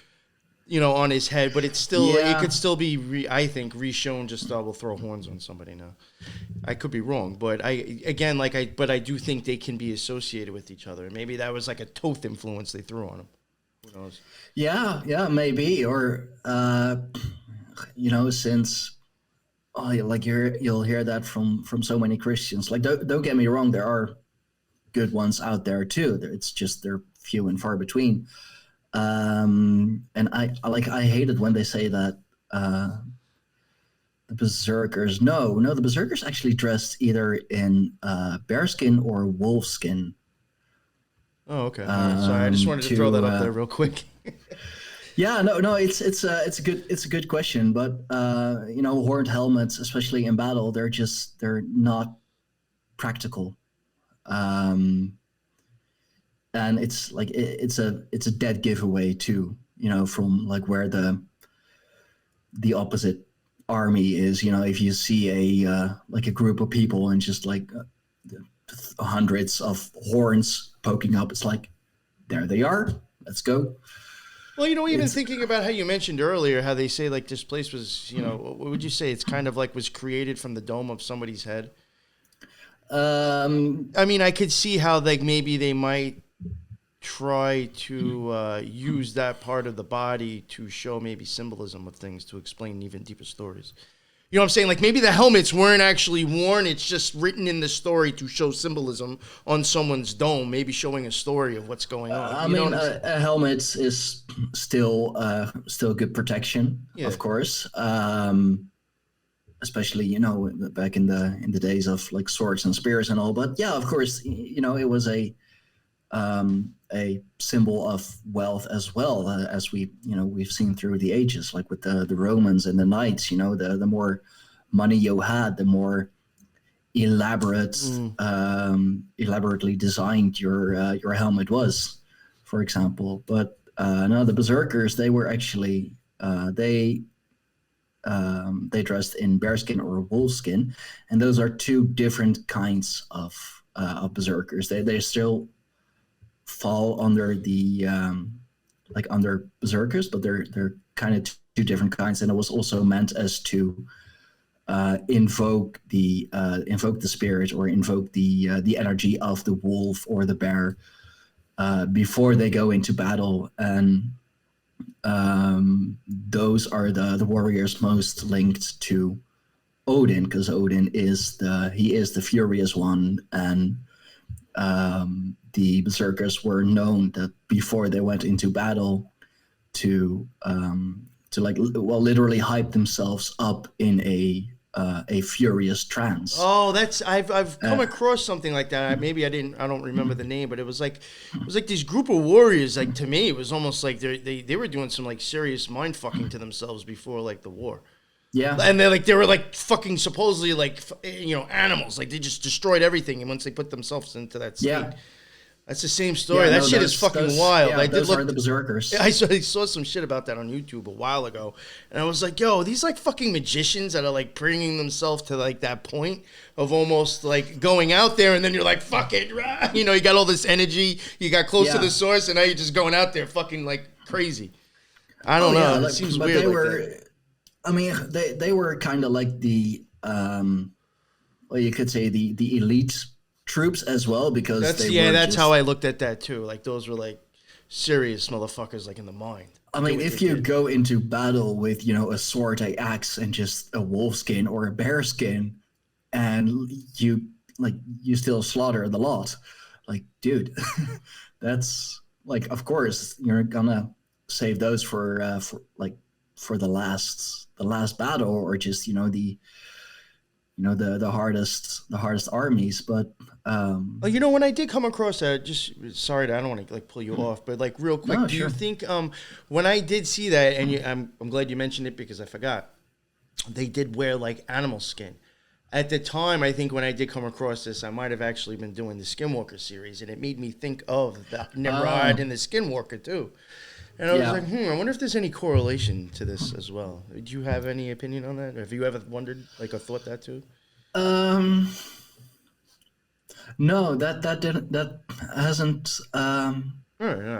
on his head, but it's still, it could still be, reshown, just we'll throw horns on somebody now. I could be wrong, but I do think they can be associated with each other. Maybe that was like a Thoth influence they threw on him. Who knows? Yeah, maybe. Or, since... Oh, you'll hear that from so many Christians. Like, don't get me wrong, there are good ones out there too. It's just they're few and far between. And I hate it when they say that the berserkers. No, the berserkers actually dressed either in bearskin or wolfskin. Oh, okay. Sorry, I just wanted to throw that up there real quick. Yeah, no, it's a good question, but horned helmets, especially in battle, they're not practical, and it's a dead giveaway too. From like where the opposite army is. If you see a group of people and just like hundreds of horns poking up, it's like, there they are. Let's go. Well, even thinking about how you mentioned earlier, how they say like this place was, what would you say? It's kind of like was created from the dome of somebody's head. I mean, I could see how like maybe they might try to use that part of the body to show maybe symbolism of things to explain even deeper stories. You know what I'm saying? Like maybe the helmets weren't actually worn. It's just written in the story to show symbolism on someone's dome, maybe showing a story of what's going on. I mean, a helmet is still good protection, of course. Especially, back in the days of like swords and spears and all. But yeah, of course, it was a symbol of wealth as well, as we've seen through the ages, like with the Romans and the knights. The more money you had, the more elaborately designed your helmet was, for example. But no, the berserkers, they were actually they dressed in bearskin or wolfskin, and those are two different kinds of berserkers. They still fall under the under berserkers, but they're kind of two different kinds. And it was also meant as to invoke the spirit, or invoke the energy of the wolf or the bear before they go into battle. And those are the warriors most linked to Odin, because Odin is the furious one. And the berserkers were known that before they went into battle to literally hype themselves up in a furious trance. Oh, I've come across something like that. Maybe I don't remember the name, but it was like this group of warriors. Like, to me, it was almost like they were doing some like serious mind fucking to themselves before like the war. Yeah, and they were like fucking supposedly like animals. Like they just destroyed everything, and once they put themselves into that state. Yeah. That's the same story. That shit is fucking wild. Yeah, those are the berserkers. I saw some shit about that on YouTube a while ago, and I was like, yo, these like fucking magicians that are like bringing themselves to like that point of almost like going out there, and then you're like, fuck it, rah. You got all this energy, you got close to the source, and now you're just going out there fucking like crazy. I don't know. It seems weird. They were, I mean, they were kind of like the, you could say the elite troops as well, because that's how I looked at that too. Like those were like serious motherfuckers, like in the mind. I mean, if you go into battle with a sword, an axe, and just a wolf skin or a bear skin, and you still slaughter the lot, like, dude, that's like, of course you're gonna save those for the last battle, or just the hardest armies. But when I did come across that, just sorry, I don't want to like pull you off, but like real quick, do you think when I did see that, and I'm glad you mentioned it because I forgot, they did wear like animal skin. At the time, I think when I did come across this, I might have actually been doing the Skinwalker series, and it made me think of the Nimrod and the Skinwalker too. And I was like, I wonder if there's any correlation to this as well. Do you have any opinion on that? Have you ever wondered, like, or thought that too? No, that hasn't I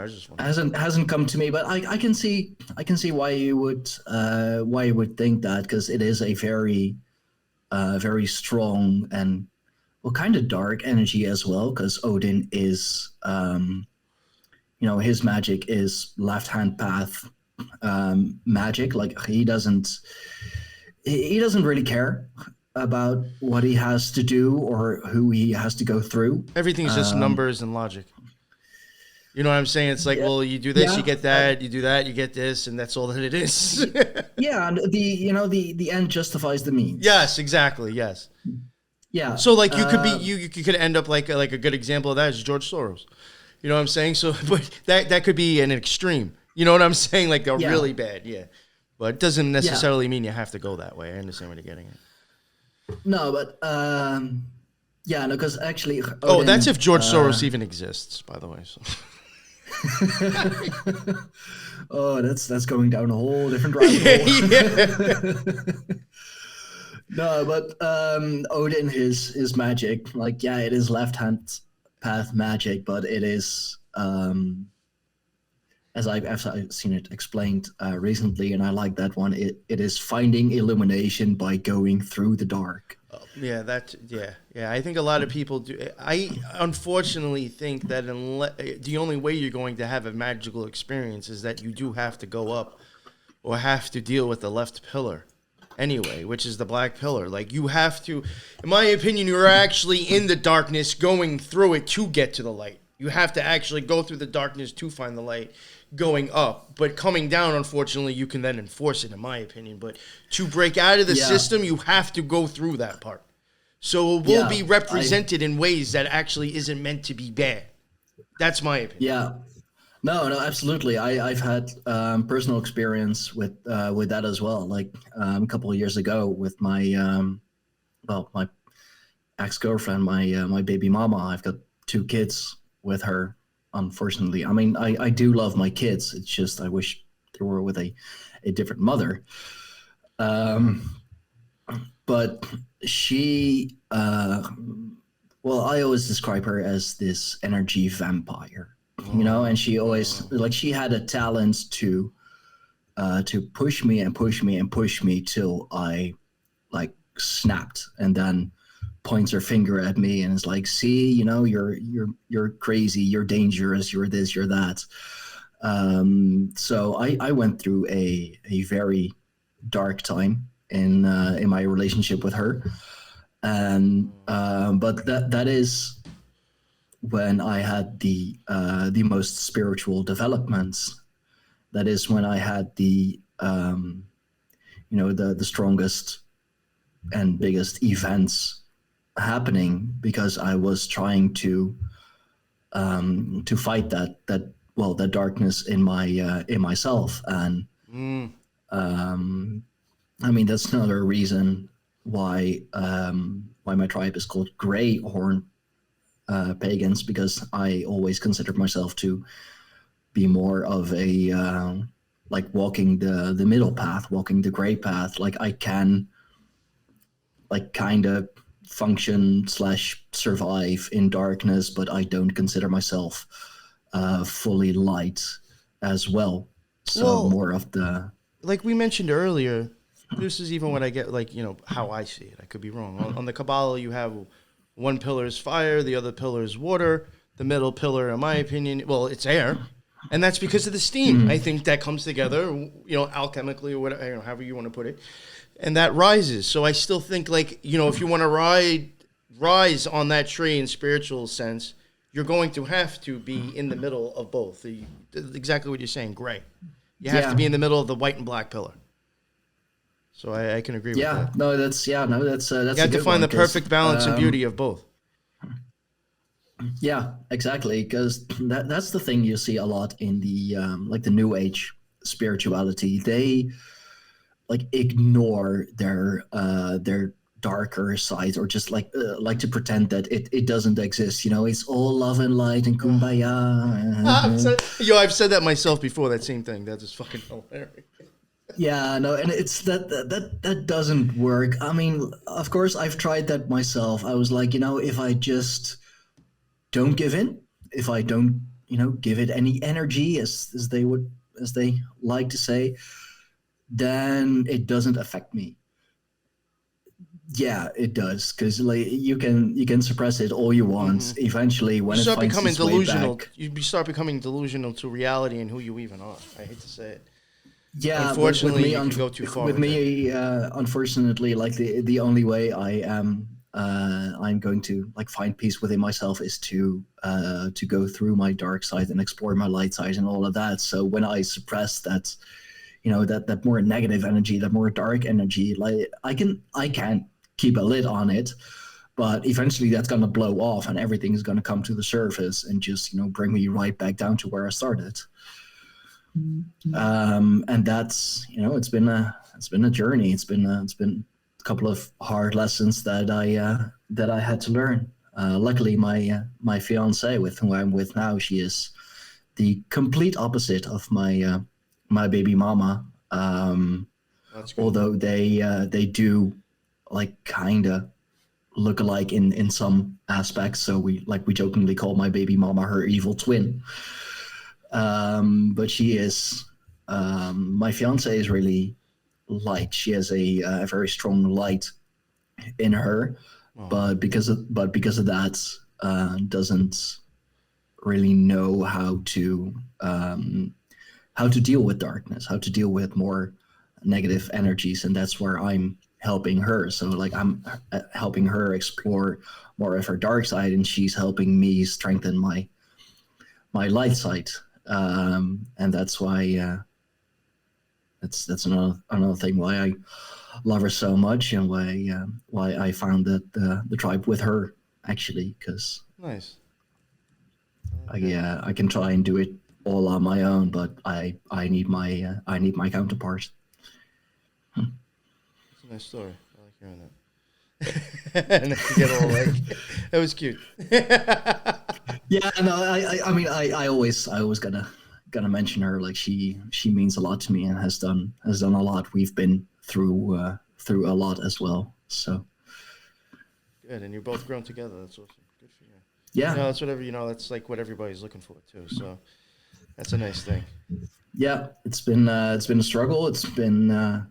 just wondering. hasn't come to me. But I can see why you would think that, because it is a very very strong and kind of dark energy as well. Because Odin is his magic is left-hand path magic. Like he doesn't really care about what he has to do or who he has to go through. Everything's just numbers and logic. You know what I'm saying? It's like, well, you do this, you get that, you do that, you get this, and that's all that it is. Yeah, and the end justifies the means. Yes, exactly. Yes. Yeah. So like you could be you could end up like a good example of that is George Soros. You know what I'm saying? So, but that could be an extreme. You know what I'm saying? Like they're Yeah. really bad, yeah. But it doesn't necessarily mean you have to go that way. I understand what you're getting at. No, but yeah, no, because actually, Oh, Odin, that's if George Soros even exists, by the way. So. Oh, that's going down a whole different rabbit hole. No, but Odin, his magic, like, yeah, it is left hand path magic, but it is as I've seen it explained recently, and I like that one. It is finding illumination by going through the dark. Yeah, I think a lot of people do. I unfortunately think that the only way you're going to have a magical experience is that you do have to go up or have to deal with the left pillar anyway, which is the black pillar. Like, you have to, in my opinion, you're actually in the darkness going through it to get to the light. You have to actually go through the darkness to find the light going up. But coming down, unfortunately, you can then enforce it, in my opinion. But to break out of the system, you have to go through that part. So it will be represented in ways that actually isn't meant to be bad. That's my opinion. Yeah. No, absolutely. I've had personal experience with that as well. Like a couple of years ago with my my ex-girlfriend, my baby mama. I've got 2 kids with her, unfortunately. I mean, I do love my kids. It's just I wish they were with a different mother. But she, well, I always describe her as this energy vampire, you know, and she always, like, she had a talent to push me and push me and push me till I, like, snapped, and then points her finger at me and is like, see, you know, you're crazy, you're dangerous, you're this, you're that. So I went through a very dark time in my relationship with her, and but that is when I had the most spiritual developments. That is when I had the the strongest and biggest events happening, because I was trying to fight that darkness in myself. And I mean, that's another reason why my tribe is called Grey Horn Pagans, because I always considered myself to be more of a like walking the middle path, walking the gray path. Like, I can, like, kind of function / survive in darkness, but I don't consider myself fully light as well. So more of the, like we mentioned earlier, this is even what I get, like, you know, how I see it. I could be wrong. On the Kabbalah, you have one pillar is fire, the other pillar is water, the middle pillar, in my opinion, well, it's air. And that's because of the steam. I think that comes together, you know, alchemically, or whatever, you know, however you want to put it. And that rises. So I still think, like, you know, if you want to rise on that tree in spiritual sense, you're going to have to be in the middle of both. Exactly what you're saying, gray. You have to be in the middle of the white and black pillar. So I can agree with that. That's you have to find the perfect balance and beauty of both. Yeah, exactly. Because that's the thing you see a lot in the like the New Age spirituality. They, like, ignore their darker sides, or just like to pretend that it doesn't exist. You know, it's all love and light and kumbaya. I've said that myself before. That same thing. That is fucking hilarious. Yeah, no, and it's that doesn't work. I mean, of course, I've tried that myself. I was like, you know, if I just don't give in, if I don't, you know, give it any energy, as they like to say, then it doesn't affect me. Yeah, it does, because, like, you can suppress it all you want. Eventually, when it finds its way back, you start becoming delusional to reality and who you even are. I hate to say it. Yeah, unfortunately, you can go too far. With me, unfortunately, like, the only way I'm going to, like, find peace within myself is to go through my dark side and explore my light side and all of that. So when I suppress that, you know, that more negative energy, that more dark energy, like, I can keep a lid on it, but eventually that's gonna blow off and everything's gonna come to the surface and just, you know, bring me right back down to where I started. And that's, it's been a journey. It's been a couple of hard lessons that I had to learn. Luckily, my fiance, with whom I'm with now, she is the complete opposite of my baby mama. That's good. Although they do like kind of look alike in some aspects. So we jokingly call my baby mama her evil twin. But she is, my fiance is really light. She has a very strong light in her, but because of that, doesn't really know how to deal with darkness, how to deal with more negative energies, and that's where I'm helping her. So like I'm helping her explore more of her dark side, and she's helping me strengthen my light side. And that's why that's another thing why I love her so much, and why I found the tribe with her, actually, because Nice. I can try and do it all on my own, but I need my counterpart. It's a nice story. I like hearing that. And then you get all like, that was cute. Yeah, no, I mean, I always gonna mention her. Like she means a lot to me and has done a lot. We've been through a lot as well. So Good, and you're both grown together. That's awesome. Good for you. yeah, That's whatever, that's like what everybody's looking for too. So that's a nice thing. yeah. It's been a struggle. It's been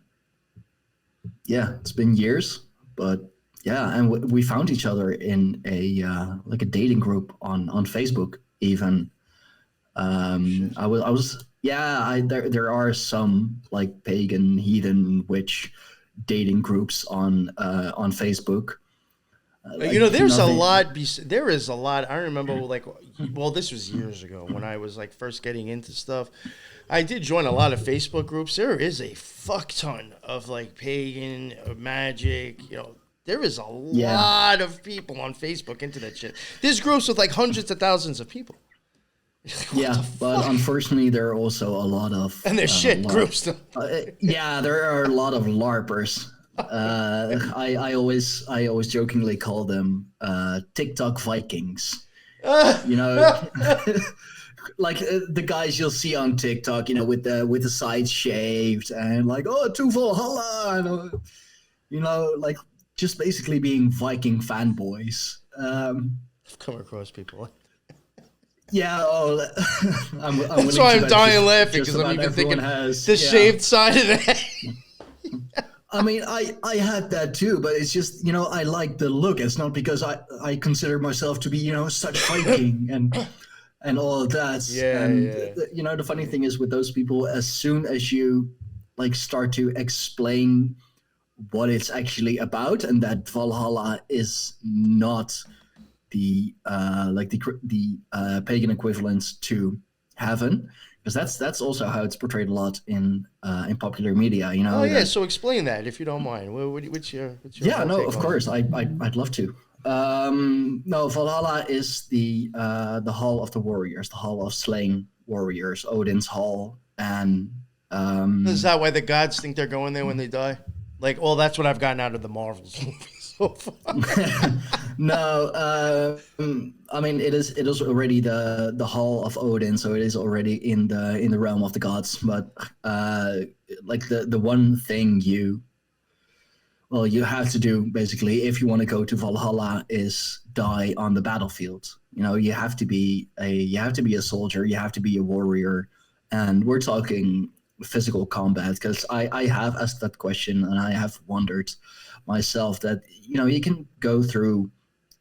it's been years, but yeah, and we found each other in a dating group on Facebook even. There are some like pagan, heathen, witch dating groups on Facebook. There's a lot. There is a lot. I remember, this was years ago when I was like first getting into stuff. I did join a lot of Facebook groups. There is a fuck ton of like pagan, magic. There is a lot of people on Facebook into that shit. There's groups with like hundreds of thousands of people. But unfortunately, there are also a lot of there's groups. There are a lot of LARPers. I always jokingly call them TikTok Vikings. Like the guys you'll see on TikTok, with the sides shaved and like, to Valhalla, and like just basically being Viking fanboys. I've come across people. Yeah, I'm that's why I'm dying laughing, because I'm even thinking the shaved side of that. I mean, I had that too, but it's just, I like the look. It's not because I consider myself to be, such Viking and all of that. Yeah, and the funny thing is with those people, as soon as you like start to explain what it's actually about, and that Valhalla is not the pagan equivalent to heaven, because that's also how it's portrayed a lot in popular media. So explain that if you don't mind. What's your of course, I'd love to. No, Valhalla is the hall of the warriors, the hall of slain warriors, Odin's hall, and is that why the gods think they're going there when they die? Like, that's what I've gotten out of the Marvels movies so far. No, I mean it is already the hall of Odin, so it is already in the realm of the gods. But like the one thing you have to do basically if you want to go to Valhalla is die on the battlefield. You have to be a soldier, you have to be a warrior, and we're talking physical combat, because I have asked that question and I have wondered myself that you can go through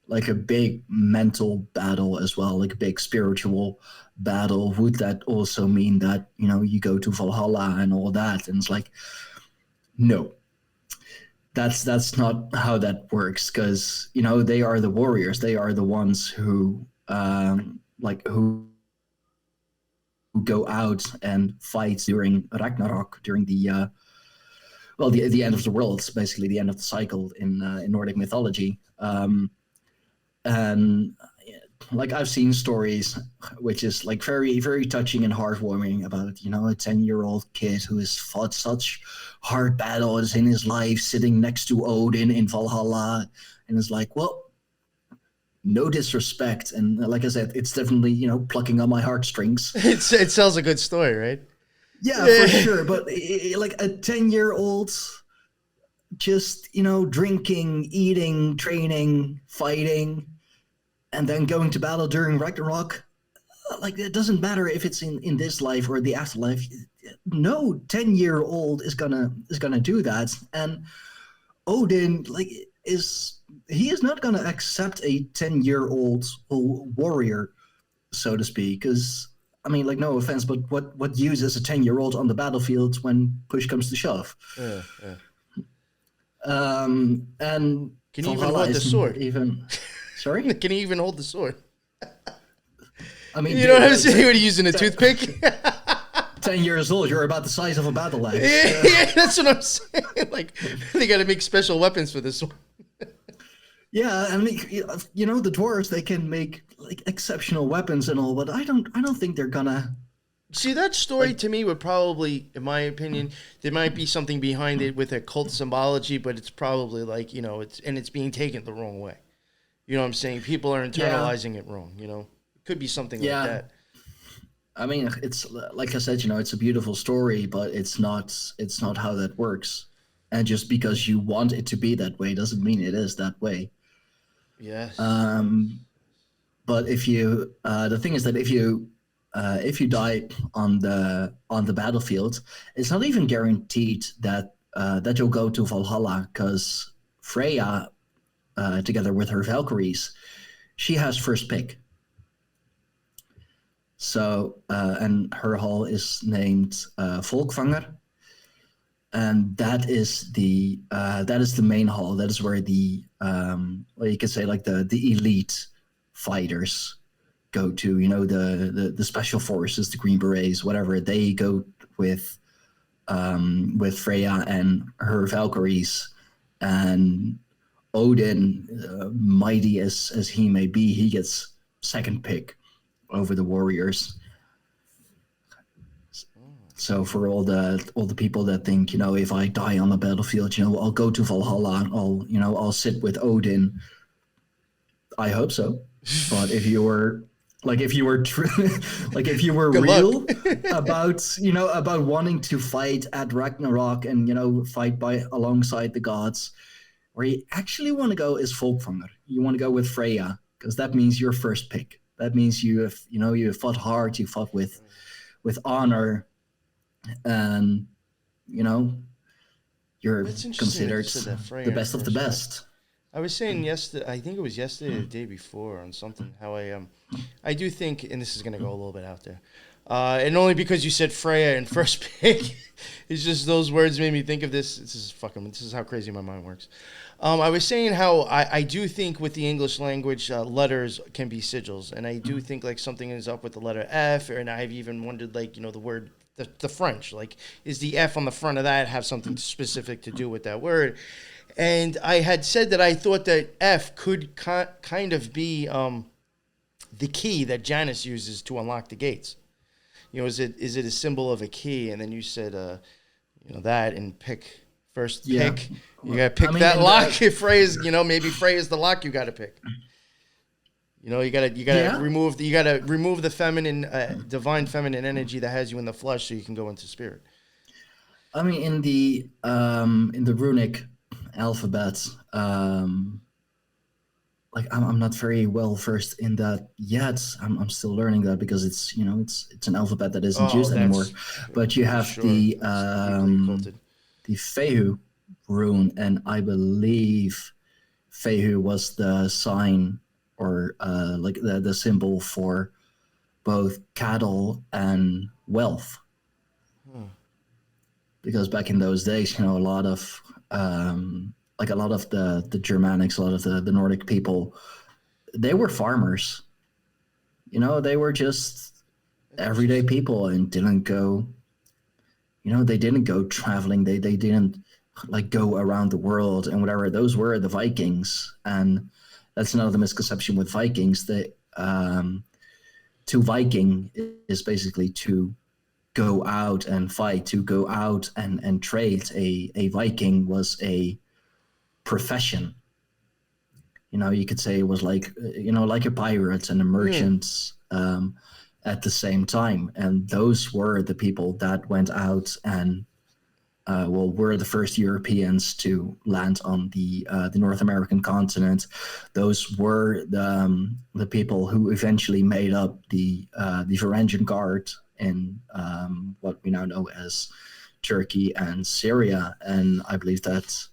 like a big mental battle as well, like a big spiritual battle. Would that also mean that you go to Valhalla and all that? And it's like, no, that's not how that works, because they are the warriors, they are the ones who who go out and fight during Ragnarok, during the end of the world. It's basically the end of the cycle in Nordic mythology. And like I've seen stories which is like very, very touching and heartwarming about, a 10-year-old kid who has fought such hard battles in his life, sitting next to Odin in Valhalla, and is like, well, no disrespect. And like I said, it's definitely, plucking on my heartstrings. It tells a good story, right? Yeah, for sure. But like a 10-year-old just, drinking, eating, training, fighting, and then going to battle during Ragnarok, like it doesn't matter if it's in this life or the afterlife. No 10-year-old is gonna do that. And Odin, he is not gonna accept a 10-year-old warrior, so to speak, because no offense, but what use is a 10-year-old on the battlefield when push comes to shove? Yeah. And Can you even Valhalla hold the isn't sword? Sorry? Can he even hold the sword? You You know what I'm saying? What are you using, a toothpick? 10 years old, you're about the size of a battle axe. Yeah, that's what I'm saying. Like, they got to make special weapons for this one. Yeah, the dwarves, they can make like exceptional weapons and all, but I don't think they're gonna. See, that story to me would probably, in my opinion, there might be something behind it with occult symbology, but it's probably like, it's being taken the wrong way. You know what I'm saying? People are internalizing it wrong, It could be something like that. It's like I said, it's a beautiful story, but it's not how that works. And just because you want it to be that way doesn't mean it is that way. Yes. But if you, the thing is that if you die on the battlefield, it's not even guaranteed that you'll go to Valhalla, because Freya, together with her Valkyries, she has first pick. So, and her hall is named Volkvanger, and that is the main hall. That is where the you could say like the elite fighters go to. The special forces, the Green Berets, whatever. They go with Freya and her Valkyries, and Odin, mighty as he may be, he gets second pick over the warriors. So for all the people that think, if I die on the battlefield, I'll go to Valhalla, I'll sit with Odin. I hope so. But if you were real about wanting to fight at Ragnarok and fight alongside the gods, where you actually want to go is Folkvanger. You want to go with Freya, because that means you're first pick. That means you have fought hard, you fought with honor, and you're considered the best of the best. I was saying yesterday, I think it was yesterday or the day before on something, how I do think, and this is going to go a little bit out there, and only because you said Freya and first pick, it's just those words made me think of this. This is how crazy my mind works. I was saying how I do think with the English language, letters can be sigils, and I do think like something is up with the letter F, and I've even wondered the word, the French, like is the F on the front of that have something specific to do with that word? And I had said that I thought that F could kind of be the key that Janus uses to unlock the gates. Is it a symbol of a key? And then you said, that and pick. First pick, you gotta pick that lock. If Freya's, maybe Freya's the lock you gotta pick. You gotta remove the feminine, divine feminine energy that has you in the flesh, so you can go into spirit. In the runic alphabet, I'm not very well versed in that yet. I'm still learning that, because it's an alphabet that isn't used anymore. But you have the Fehu rune, and I believe Fehu was the sign or the symbol for both cattle and wealth. Because back in those days, a lot of the Germanics, a lot of the Nordic people, they were farmers. They were just everyday people and didn't go. They didn't go traveling. They didn't go around the world and whatever. Those were the Vikings, and that's another misconception with Vikings. to Viking is basically to go out and fight, to go out and trade. A Viking was a profession. You could say it was like, like a pirate and a merchant at the same time. And those were the people that went out and, were the first Europeans to land on the North American continent. Those were the people who eventually made up the Varangian Guard in what we now know as Turkey and Syria. And I believe that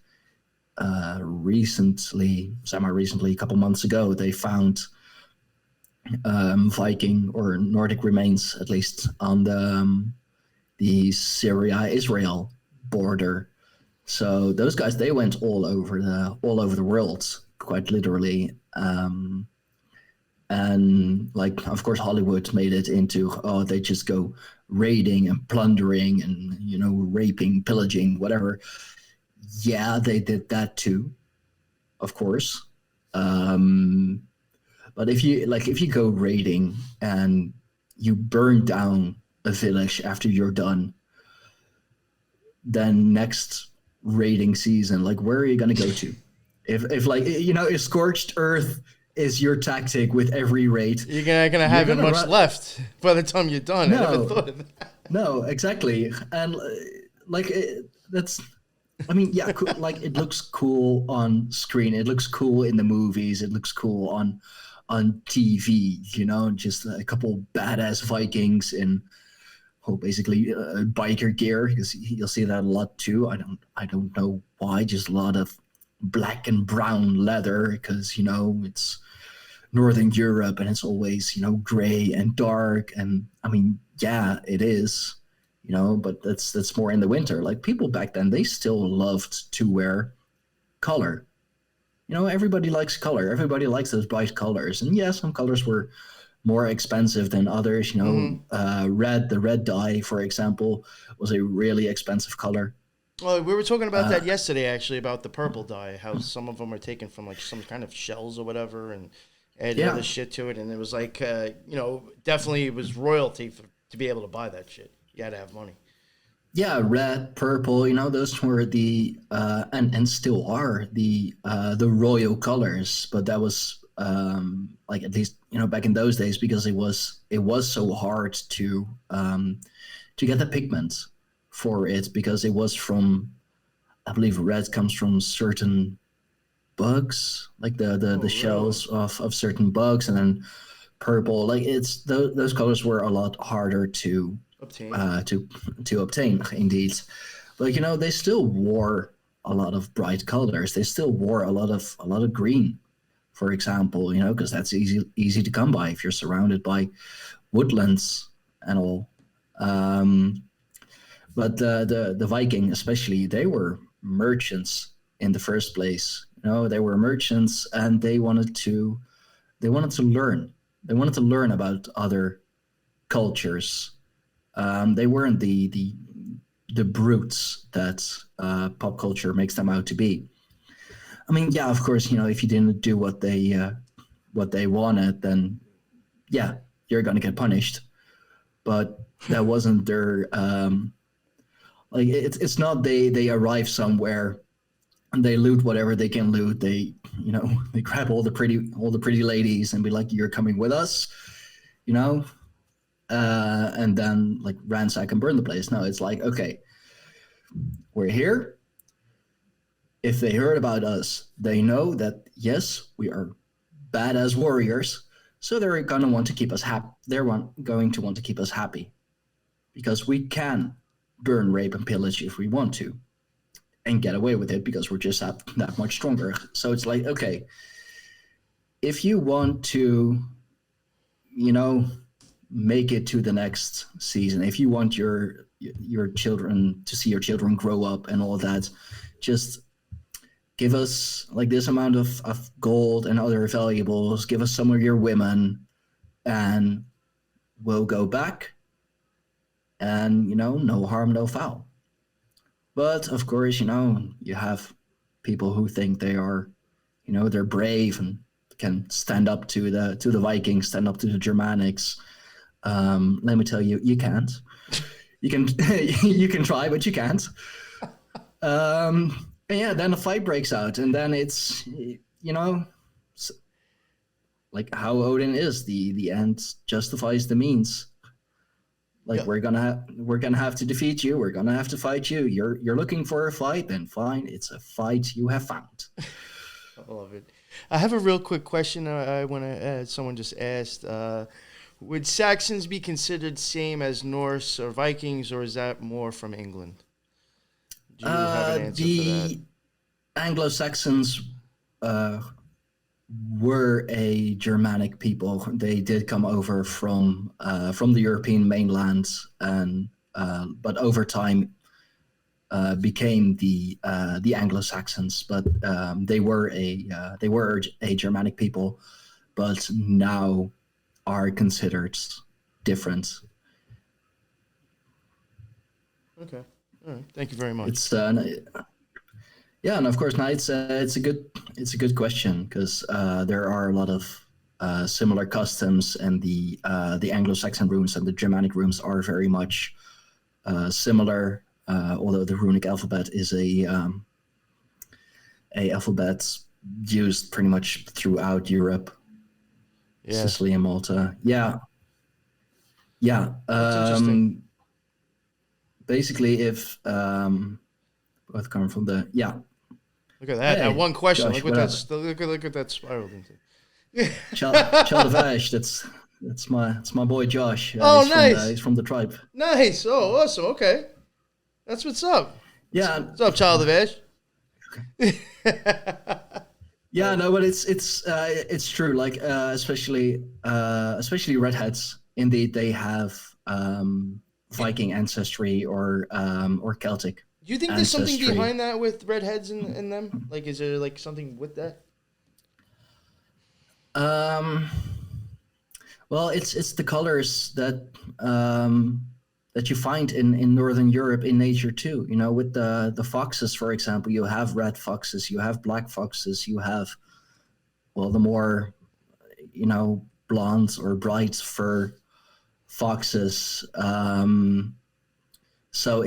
semi-recently, a couple months ago, they found Viking or Nordic remains, at least on the Syria-Israel border. So those guys, they went all over the world, quite literally. And like, of course, Hollywood made it into, they just go raiding and plundering and, raping, pillaging, whatever. Yeah, they did that too, of course. But if you go raiding and you burn down a village after you're done, then next raiding season, like, where are you gonna go to? If scorched earth is your tactic with every raid, you're not gonna have much left by the time you're done. No, I never thought of that. No, exactly. And that's, yeah, cool. Like, it looks cool on screen. It looks cool in the movies. It looks cool on TV. Just a couple badass Vikings in, basically biker gear. You'll see that a lot too. I don't know why. Just a lot of black and brown leather, because it's Northern Europe and it's always gray and dark. And yeah, it is. But that's more in the winter. Like, people back then, they still loved to wear color. Everybody likes color. Everybody likes those bright colors. And yeah, some colors were more expensive than others. Red, the red dye, for example, was a really expensive color. Well, we were talking about that yesterday, actually, about the purple dye, how some of them are taken from like some kind of shells or whatever and add other shit to it. And it was like, definitely it was royalty to be able to buy that shit. You had to have money. Yeah, red, purple, those were the and still are the royal colors. But that was like, at least back in those days, because it was so hard to get the pigment for it, because it was from, I believe red comes from certain bugs, like the shells of certain bugs, and then purple, like, it's those colors were a lot harder to obtain. To obtain, indeed. But they still wore a lot of bright colors. They still wore a lot of green, for example, because that's easy to come by if you're surrounded by woodlands and all. But the Viking, especially, they were merchants in the first place. They were merchants, and they wanted to learn. They wanted to learn about other cultures. They weren't the brutes that pop culture makes them out to be. Yeah, of course, if you didn't do what they wanted, then yeah, you're gonna get punished. But that wasn't their like, it's not they arrive somewhere and they loot whatever they can loot. They they grab all the pretty ladies and be like, you're coming with us, and then like ransack and burn the place. No, it's like, okay, we're here. If they heard about us, they know that, yes, we are badass warriors, so they're going to want to keep us happy. They're going to want to keep us happy, because we can burn, rape, and pillage if we want to, and get away with it because we're just that much stronger. So it's like, okay, if you want to, make it to the next season, if you want your children to see your children grow up and all that, just give us like this amount of gold and other valuables, give us some of your women, and we'll go back, and no harm, no foul. But of course, you have people who think they are, they're brave and can stand up to the Vikings, stand up to the Germanics. Let me tell you, you can't. You can you can try, but you can't. And yeah, then a fight breaks out, and then it's, you know, like how Odin is, the end justifies the means. Like, we're gonna have to defeat you. We're gonna have to fight you. You're looking for a fight, then fine. It's a fight you have found. I love it. I have a real quick question. I want to add. Someone just asked, would Saxons be considered same as Norse or Vikings, or is that more from England? Do you have an answer for that? Anglo-Saxons were a Germanic people. They did come over from the European mainland, and but over time became the Anglo-Saxons. But they were a Germanic people, but now are considered different. Okay. All right. Thank you very much. It's yeah, and of course now it's a good question, because there are a lot of similar customs, and the Anglo-Saxon runes and the Germanic runes are very much similar. Although the runic alphabet is a alphabet used pretty much throughout Europe, Sicily and Malta. Yeah. That's interesting. Basically, if both come from the Look at that! Hey, That one question. Josh, look at that spiraled into. Child of Ash. That's my boy Josh. Oh, he's nice. He's from the tribe. Nice. Oh, awesome. Okay, that's what's up. Yeah. What's up, Child of Ash? Yeah, no, but it's true. Like especially redheads. Indeed, they have Viking ancestry or Celtic. Do you think there's something behind that with redheads in them? Like, is there like something with that? Well, it's the colors that you find in Northern Europe in nature too. You know, with the foxes, for example, you have red foxes, you have black foxes, you have, well, the more, you know, blonde or bright fur foxes. So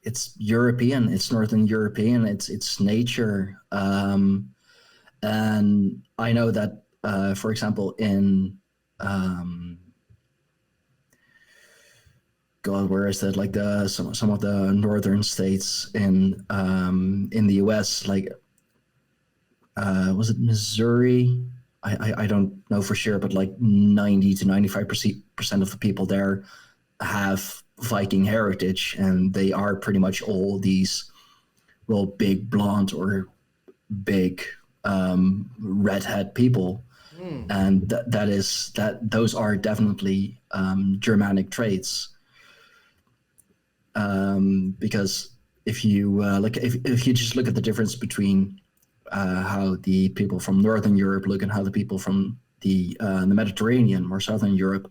it's European, it's Northern European, it's nature. And I know that, for example, in God, where is that? Like some of the northern states in the U.S., like was it Missouri? I don't know for sure, but like 90 to 95% of the people there have Viking heritage, and they are pretty much all these, well, big blonde or big redhead people. And those are definitely Germanic traits. Because if you if you just look at the difference between how the people from Northern Europe look and how the people from the Mediterranean or Southern Europe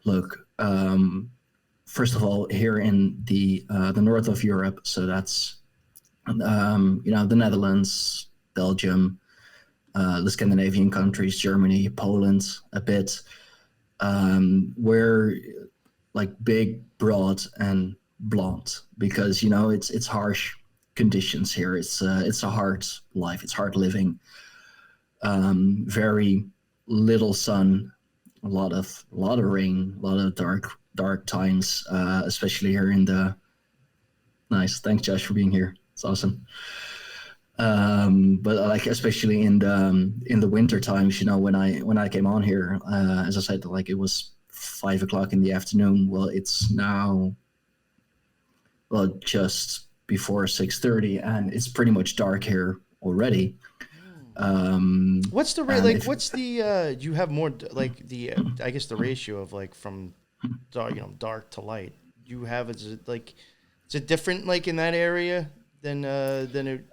look. First of all, here in the north of Europe, so that's you know, the Netherlands, Belgium, the Scandinavian countries, Germany, Poland, a bit. We're like big, broad, and blonde, because, you know, it's harsh conditions here. It's a hard life. It's hard living. Very little sun, a lot of rain, a lot of dark times, especially here in the. Nice, thanks Josh for being here. It's awesome. But like especially in the winter times, you know, when I came on here, as I said, like it was 5 o'clock in the afternoon. Well, it's now, well, just before 6:30, and it's pretty much dark here already. What's the like? What's the? You have more like the? I guess the ratio of like from dark, you know, dark to light. You have is it like? Is it different like in that area than it?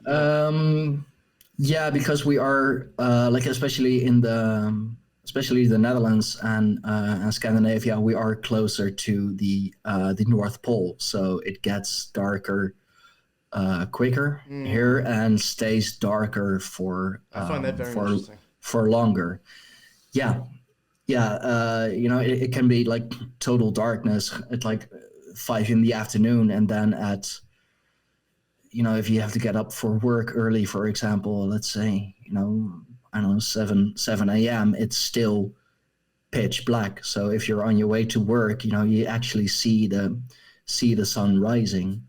Yeah, because we are like especially the Netherlands and Scandinavia, we are closer to the North Pole, so it gets darker quicker here and stays darker for I find that very interesting. for longer. Yeah, it can be like total darkness at like 5 in the afternoon, and then at if you have to get up for work early, for example, let's say I don't know 7 a.m. it's still pitch black. So if you're on your way to work, you actually see the sun rising.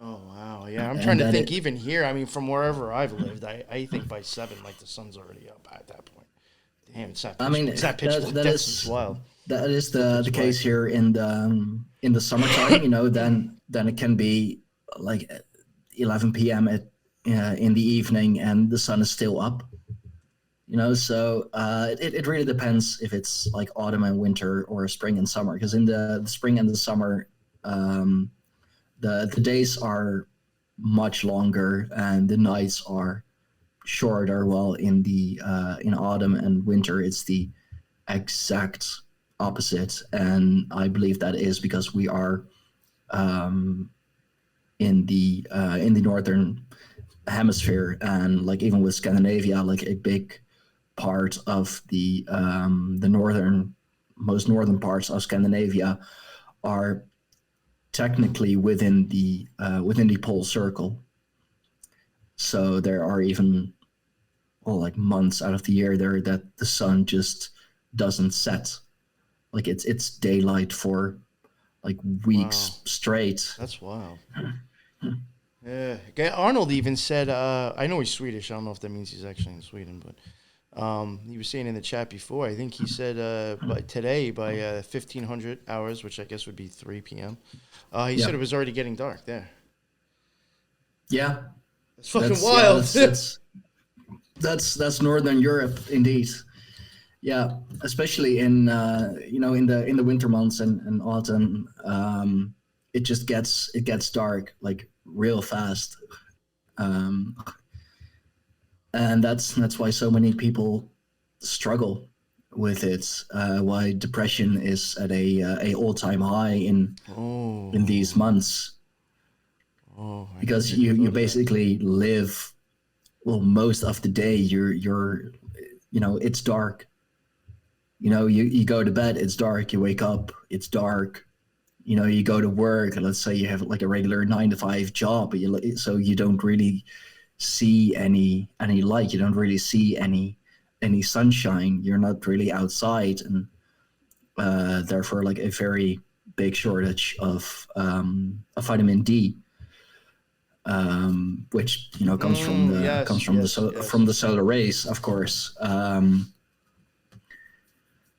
Oh wow, yeah. I'm trying to think. Even here, I mean, from wherever I've lived, I think by 7, like the sun's already up at that point. Damn, it's that. It's that pitch black. That's wild. That is the case here in the summertime. Then it can be like 11 p.m. in the evening, and the sun is still up. So it really depends if it's like autumn and winter or spring and summer. Because in the spring and the summer, the days are much longer and the nights are shorter. While in autumn and winter, it's the exact opposite. And I believe that is because we are in the northern hemisphere, and like even with Scandinavia, like a big part of the most northern parts of Scandinavia are technically within the pole circle. So there are even like months out of the year there that the sun just doesn't set. Like it's daylight for like weeks straight. That's wild. Yeah, Arnold even said, I know he's Swedish. I don't know if that means he's actually in Sweden, but he was saying in the chat before, I think he said by 1500 hours, which I guess would be 3 p.m., he said it was already getting dark there. Yeah. It's fucking wild. That's Northern Europe, indeed. Yeah, especially in the winter months and autumn, it just gets dark like real fast, and that's why so many people struggle with it. Why depression is at a all-time high in these months. Because you basically live, well, most of the day you're it's dark. You go to bed, it's dark. You wake up, it's dark. You go to work, and let's say you have like a regular 9-to-5 job, so you don't really see any light. You don't really see any sunshine. You're not really outside, and therefore like a very big shortage of vitamin D, which comes from the solar rays, of course.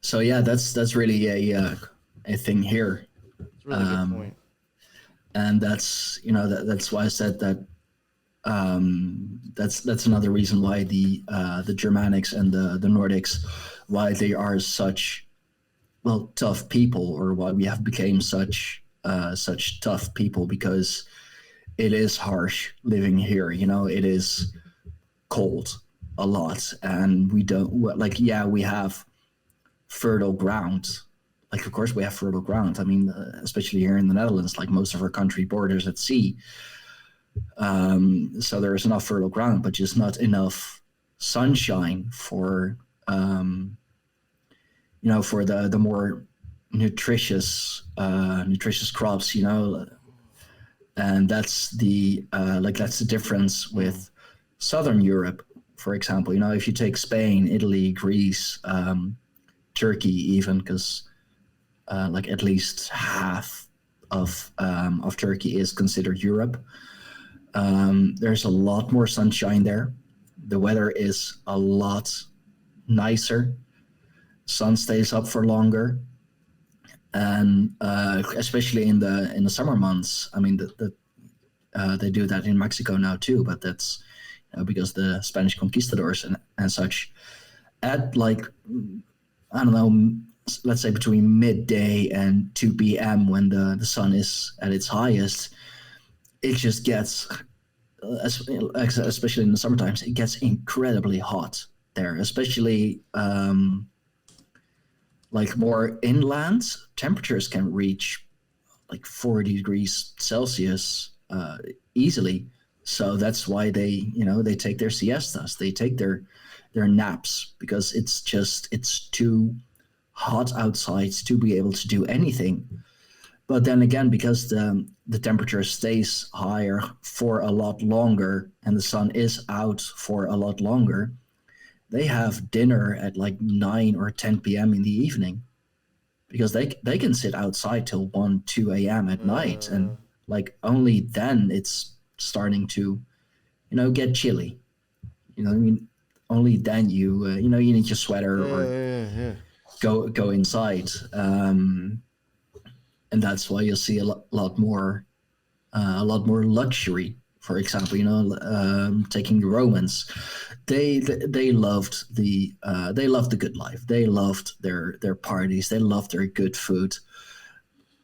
So yeah, that's really a thing here. It's a really good point. And that's that's why I said that. That's another reason why the Germanics and the Nordics, why they are such tough people, or why we have become such tough people, because it is harsh living here. It is cold a lot, and we don't we have fertile ground. Like, of course we have fertile ground. I mean, especially here in the Netherlands, like most of our country borders at sea. So there is enough fertile ground, but just not enough sunshine for for the more nutritious crops, and that's the difference with Southern Europe, for example. If you take Spain, Italy, Greece, Turkey, even, because at least half of Turkey is considered Europe. There's a lot more sunshine there. The weather is a lot nicer. Sun stays up for longer, and especially in the summer months. I mean, they do that in Mexico now too, but that's because the Spanish conquistadors and such. At I don't know, let's say between midday and 2 p.m. when the sun is at its highest, it just gets, especially in the summer times, it gets incredibly hot there, especially more inland. Temperatures can reach 40 degrees Celsius easily. So that's why they take their siestas, they take their naps, because it's too hot outside to be able to do anything. But then again, because the temperature stays higher for a lot longer and the sun is out for a lot longer, they have dinner at like 9 or 10 p.m. in the evening, because they can sit outside till 1, 2 a.m. at night, and like only then it's starting to, get chilly. I mean, only then you need your sweater or go inside, and that's why you'll see a lot more luxury. For example, taking the Romans, they loved the good life. They loved their parties. They loved their good food.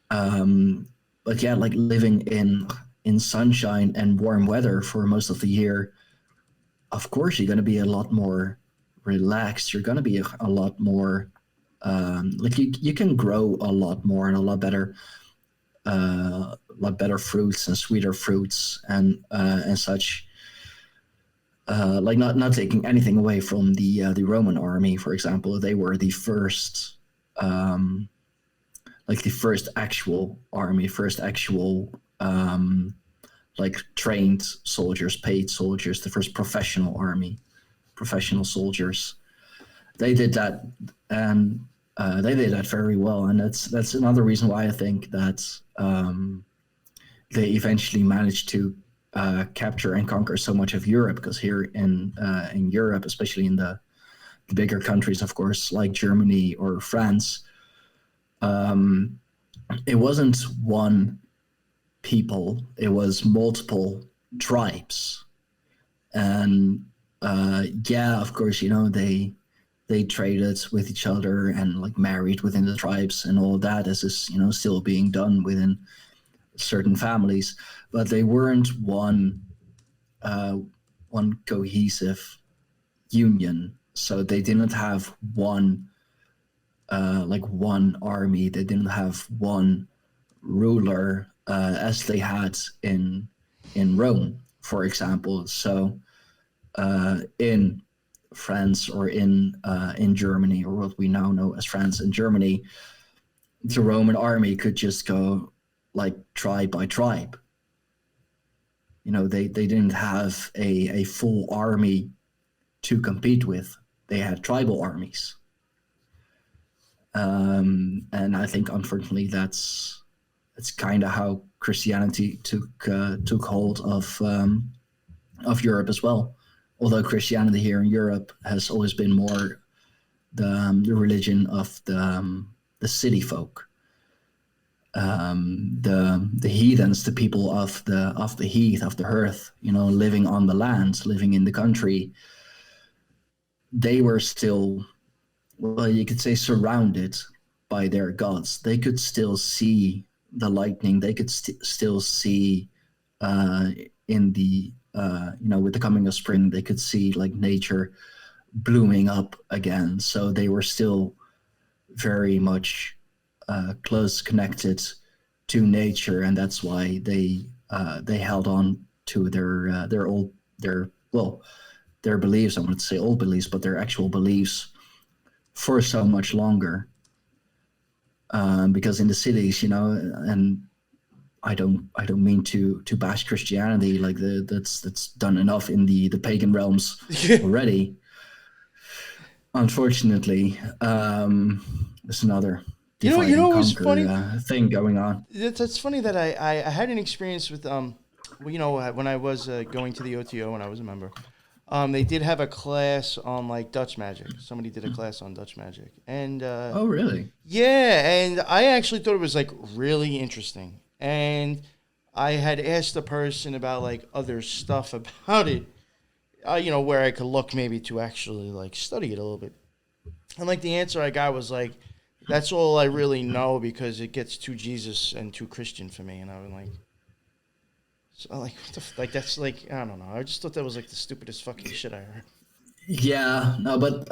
But yeah, like living in sunshine and warm weather for most of the year, of course you're going to be a lot more relaxed. You're going to be a lot more like you can grow a lot more and a lot better fruits and sweeter fruits and such. Like not taking anything away from the Roman army, for example. They were the first actual army, like trained soldiers, paid soldiers, the first professional army, professional soldiers. They did that, and they did that very well, and that's another reason why I think that they eventually managed to capture and conquer so much of Europe, because here in Europe, especially in the bigger countries, of course, like Germany or France, it wasn't one people, it was multiple tribes. And of course, they traded with each other and like married within the tribes and all of that, as is still being done within certain families, but they weren't one cohesive union. So they didn't have one army. They didn't have one ruler as they had in Rome, for example. So in France or in Germany, or what we now know as France and Germany, the Roman army could just go like tribe by tribe. They didn't have a full army to compete with. They had tribal armies. And I think, unfortunately, that's kind of how Christianity took hold of Europe as well. Although Christianity here in Europe has always been more the religion of the city folk. The heathens, the people of the heath, of the hearth, living on the land, living in the country, they were still, well, you could say, surrounded by their gods. They could still see the lightning. They could still see in the with the coming of spring, they could see like nature blooming up again. So they were still very much close connected to nature, and that's why they held on to their beliefs. I wouldn't say old beliefs, but their actual beliefs for so much longer. Because in the cities, and I don't mean to bash Christianity, like that's done enough in the pagan realms already. Unfortunately, there's another divide and what's conquer funny? Thing going on. It's funny that I had an experience with when I was going to the OTO when I was a member. They did have a class on like Dutch magic. Somebody did a class on Dutch magic, and Oh, really? yeah, and I actually thought it was like really interesting. And I had asked the person about like other stuff about it, where I could look maybe to actually like study it a little bit. And like the answer I got was like, that's all I really know because it gets too Jesus and too Christian for me. And I was like, so like, what the that's like, I don't know. I just thought that was like the stupidest fucking shit I heard. Yeah, no, but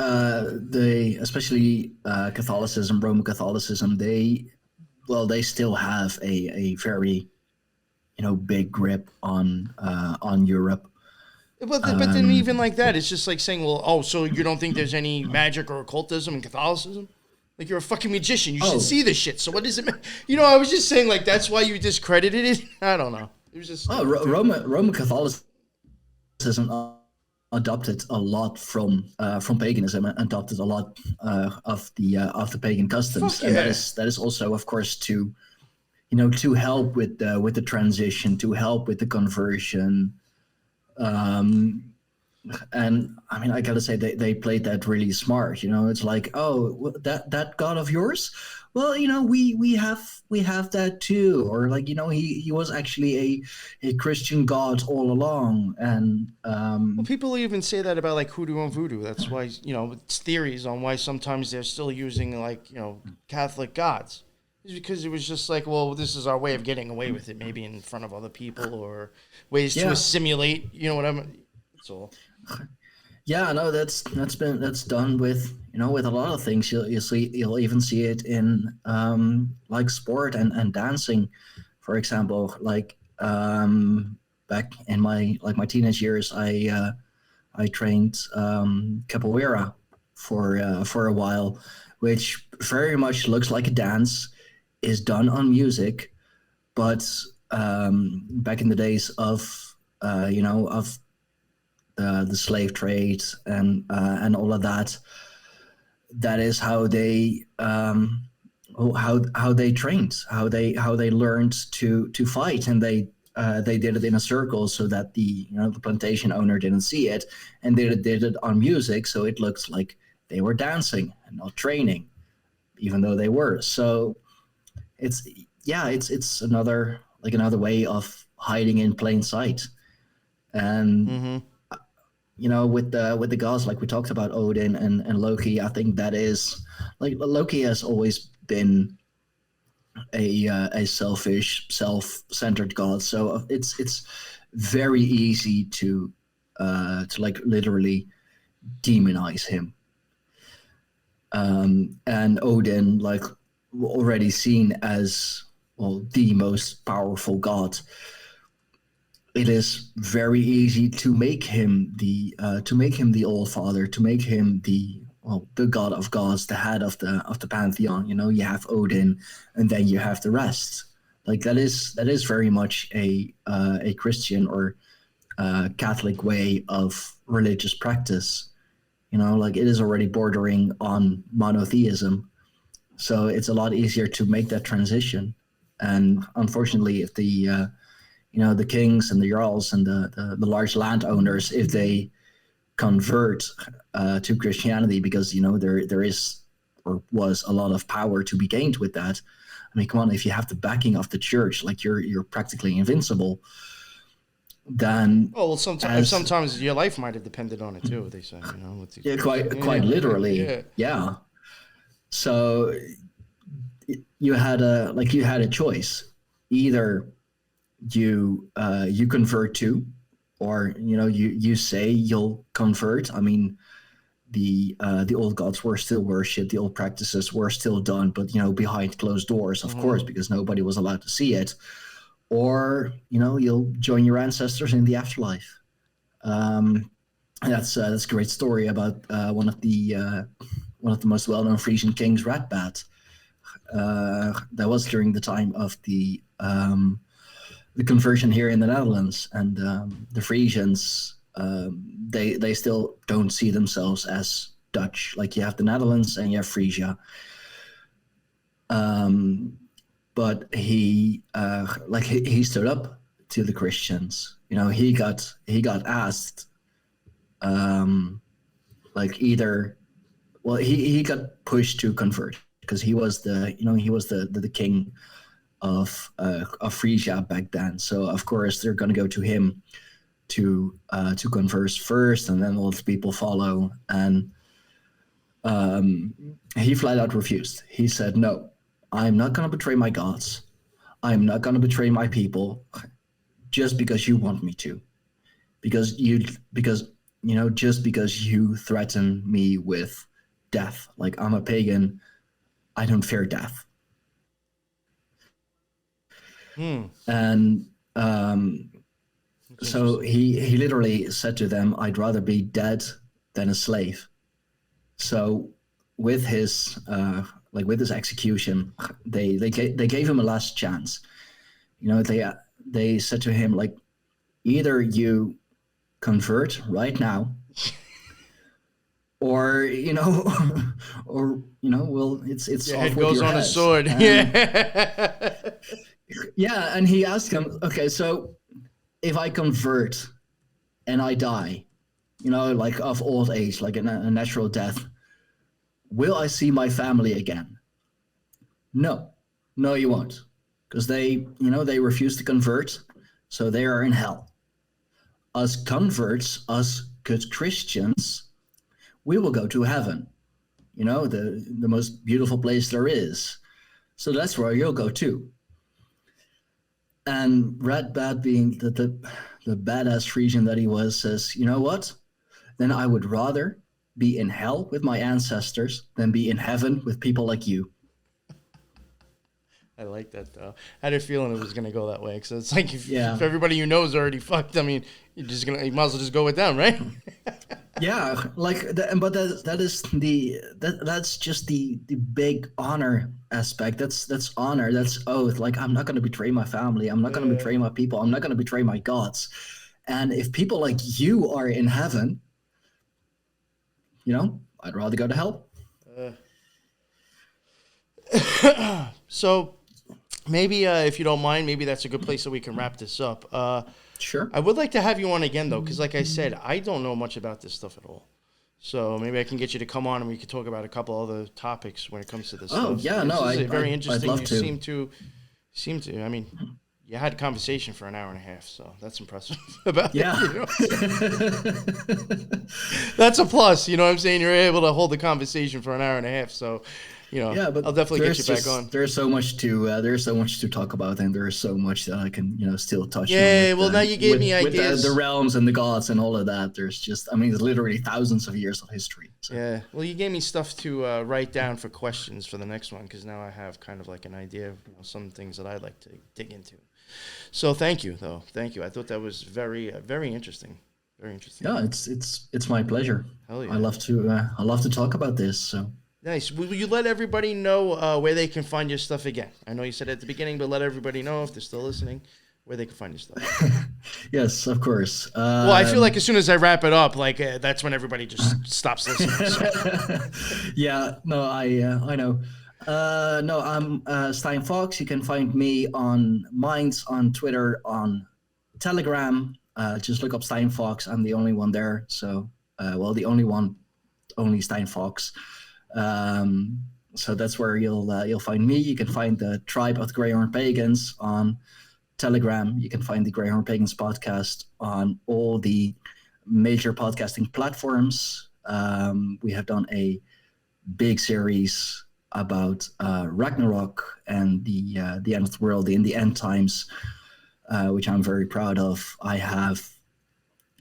especially Catholicism, Roman Catholicism, they still have a very big grip on Europe. But then even like that, it's just like saying, well, oh, so you don't think there's any magic or occultism in Catholicism? Like, you're a fucking magician. You should see this shit. So what does it mean? I was just saying, like, that's why you discredited it? I don't know. It was just... Roman Catholicism adopted a lot from paganism, and adopted a lot of the pagan customs. Yeah. And that is also, of course, to help with the transition, to help with the conversion. And I mean, I gotta say they played that really smart. It's like, oh, that god of yours, well, we have that too. Or like, he was actually a Christian god all along. And well, people even say that about like hoodoo and voodoo. That's why it's theories on why sometimes they're still using like Catholic gods. It's because it was just like, well, this is our way of getting away with it, maybe in front of other people, or ways to assimilate. You know what I mean? That's all. Yeah, no, that's done with with a lot of things. You'll even see it in like sport and dancing, for example. Like back in my teenage years, I trained capoeira for a while, which very much looks like a dance, is done on music, but back in the days of the slave trade and all of that. That is how they how they trained, how they learned to fight, and they did it in a circle so that the plantation owner didn't see it, and they did it on music, so it looks like they were dancing and not training, even though they were. So it's another way of hiding in plain sight, and. With the gods, like we talked about Odin and Loki, I think that is like Loki has always been a selfish, self-centered god. So it's very easy to like literally demonize him. And Odin, like already seen as the most powerful god. It is very easy to make him the All Father, to make him the god of gods, the head of the pantheon. You have Odin, and then you have the rest. Like that is very much a Christian or Catholic way of religious practice. Like it is already bordering on monotheism, so it's a lot easier to make that transition. And unfortunately, if the the kings and the jarls and the large landowners, if they convert to Christianity, because there is or was a lot of power to be gained with that. I mean, come on, if you have the backing of the church, like you're practically invincible. Then sometimes your life might have depended on it too. They say, quite literally, yeah. So you had a choice, either you convert to, or you say you'll convert. I mean, the old gods were still worshipped, the old practices were still done, but behind closed doors, of course, because nobody was allowed to see it. Or you'll join your ancestors in the afterlife. That's a great story about one of the most well-known Frisian kings, Radbad. That was during the time of the conversion here in the Netherlands, and the Frisians, they still don't see themselves as Dutch. Like you have the Netherlands and you have Frisia. But he stood up to the Christians. He got asked, he got pushed to convert, because he was the king of Frisia back then. So of course they're going to go to him to converse first, and then all the people follow. And he flat out refused. He said, "No, I'm not going to betray my gods. I'm not going to betray my people, just because you want me to, just because you threaten me with death. Like, I'm a pagan. I don't fear death." And So he literally said to them, "I'd rather be dead than a slave." So with his with his execution, they gave him a last chance. You know, they said to him, like, either you convert right now, or well, it's Your off head with goes your on head. a sword. Yeah, and he asked him, okay, so if I convert and I die, like of old age, like a natural death, will I see my family again? No, you won't, because they refuse to convert, so they are in hell. Us converts, us good Christians, we will go to heaven, the most beautiful place there is. So that's where you'll go too. And Red Bat, being the badass Frisian that he was, says, you know what? Then I would rather be in hell with my ancestors than be in heaven with people like you. I like that, though. I had a feeling it was going to go that way. Because it's like if everybody you know is already fucked, I mean, you might as well just go with them, right? Yeah, but that's just the big honor aspect. That's honor. That's oath. Like, I'm not going to betray my family. I'm not going to betray my people. I'm not going to betray my gods. And if people like you are in heaven, I'd rather go to hell. So maybe, if you don't mind, maybe that's a good place that we can wrap this up. Sure. I would like to have you on again, though, because like I said, I don't know much about this stuff at all. So maybe I can get you to come on and we could talk about a couple other topics when it comes to this stuff. Oh, yeah, no, very interesting. I'd love to. Seem to. I mean, you had a conversation for an hour and a half, so that's impressive. About yeah. That's a plus. You know what I'm saying? You're able to hold the conversation for an hour and a half, so. Yeah, but I'll definitely get you back on. There's so much to talk about, and there's so much that I can still touch on. Yeah, well, now you gave me ideas. With the realms and the gods and all of that. There's just, there's literally thousands of years of history. So. Yeah, well, you gave me stuff to write down for questions for the next one, because now I have kind of like an idea of some things that I'd like to dig into. So thank you, though. Thank you. I thought that was very, very interesting. Very interesting. Yeah, it's my pleasure. Hell yeah. I love to talk about this. So. Nice. Will you let everybody know where they can find your stuff again? I know you said it at the beginning, but let everybody know, if they're still listening, where they can find your stuff. Yes, of course. Well, I feel like as soon as I wrap it up, like that's when everybody just stops listening. So. Yeah, no, I know. No, I'm StijnFawkes. You can find me on Minds, on Twitter, on Telegram. Just look up StijnFawkes. I'm the only one there. So, the only StijnFawkes. So that's where you'll find me. You can find the Tribe of the Greyhorn Pagans on Telegram. You can find the Greyhorn Pagans podcast on all the major podcasting platforms. We have done a big series about Ragnarok and the end of the world in the end times, which I'm very proud of. I have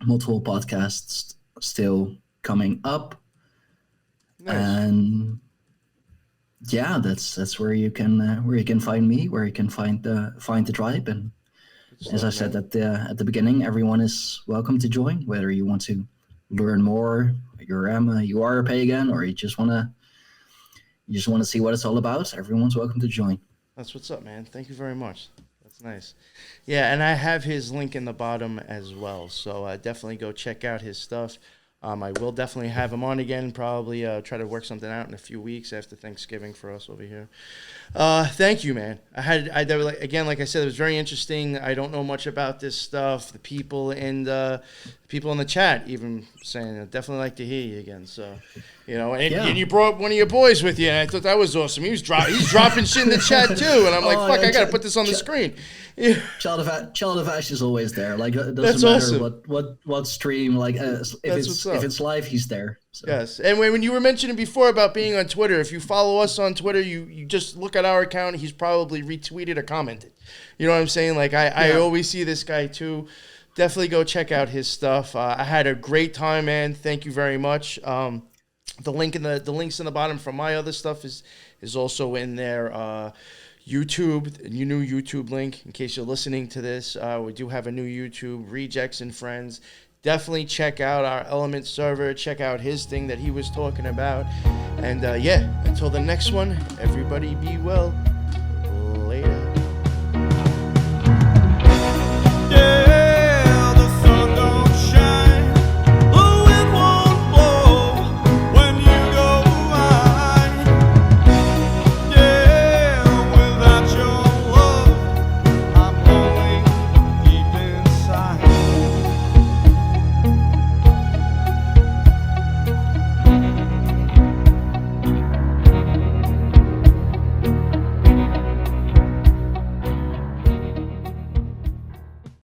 multiple podcasts still coming up. Nice. And yeah, that's where you can find me, where you can find the tribe. And as I said at the beginning, everyone is welcome to join, whether you want to learn more, you are a pagan, or you just want to see what it's all about. Everyone's welcome to join. That's what's up, man. Thank you very much. That's nice. Yeah, and I have his link in the bottom as well, so definitely go check out his stuff. I will definitely have him on again, probably try to work something out in a few weeks after Thanksgiving for us over here. Thank you, man. Like I said, it was very interesting. I don't know much about this stuff. The people in the chat even saying, I'd definitely like to hear you again. So, and you brought one of your boys with you, and I thought that was awesome. He's dropping shit in the chat too, and I'm like, fuck, I gotta put this on the screen. Yeah. Child of Ash is always there. Like, it That's doesn't matter awesome. what stream. Like, if it's live, he's there. So. Yes, and when you were mentioning before about being on Twitter, if you follow us on Twitter, you just look at our account. He's probably retweeted or commented. You know what I'm saying? Like, I always see this guy too. Definitely go check out his stuff. I had a great time, man. Thank you very much. The links in the bottom from my other stuff is also in there. YouTube, a new YouTube link in case you're listening to this. We do have a new YouTube, Rejects and Friends. Definitely check out our Element server. Check out his thing that he was talking about. And yeah, until the next one, everybody be well.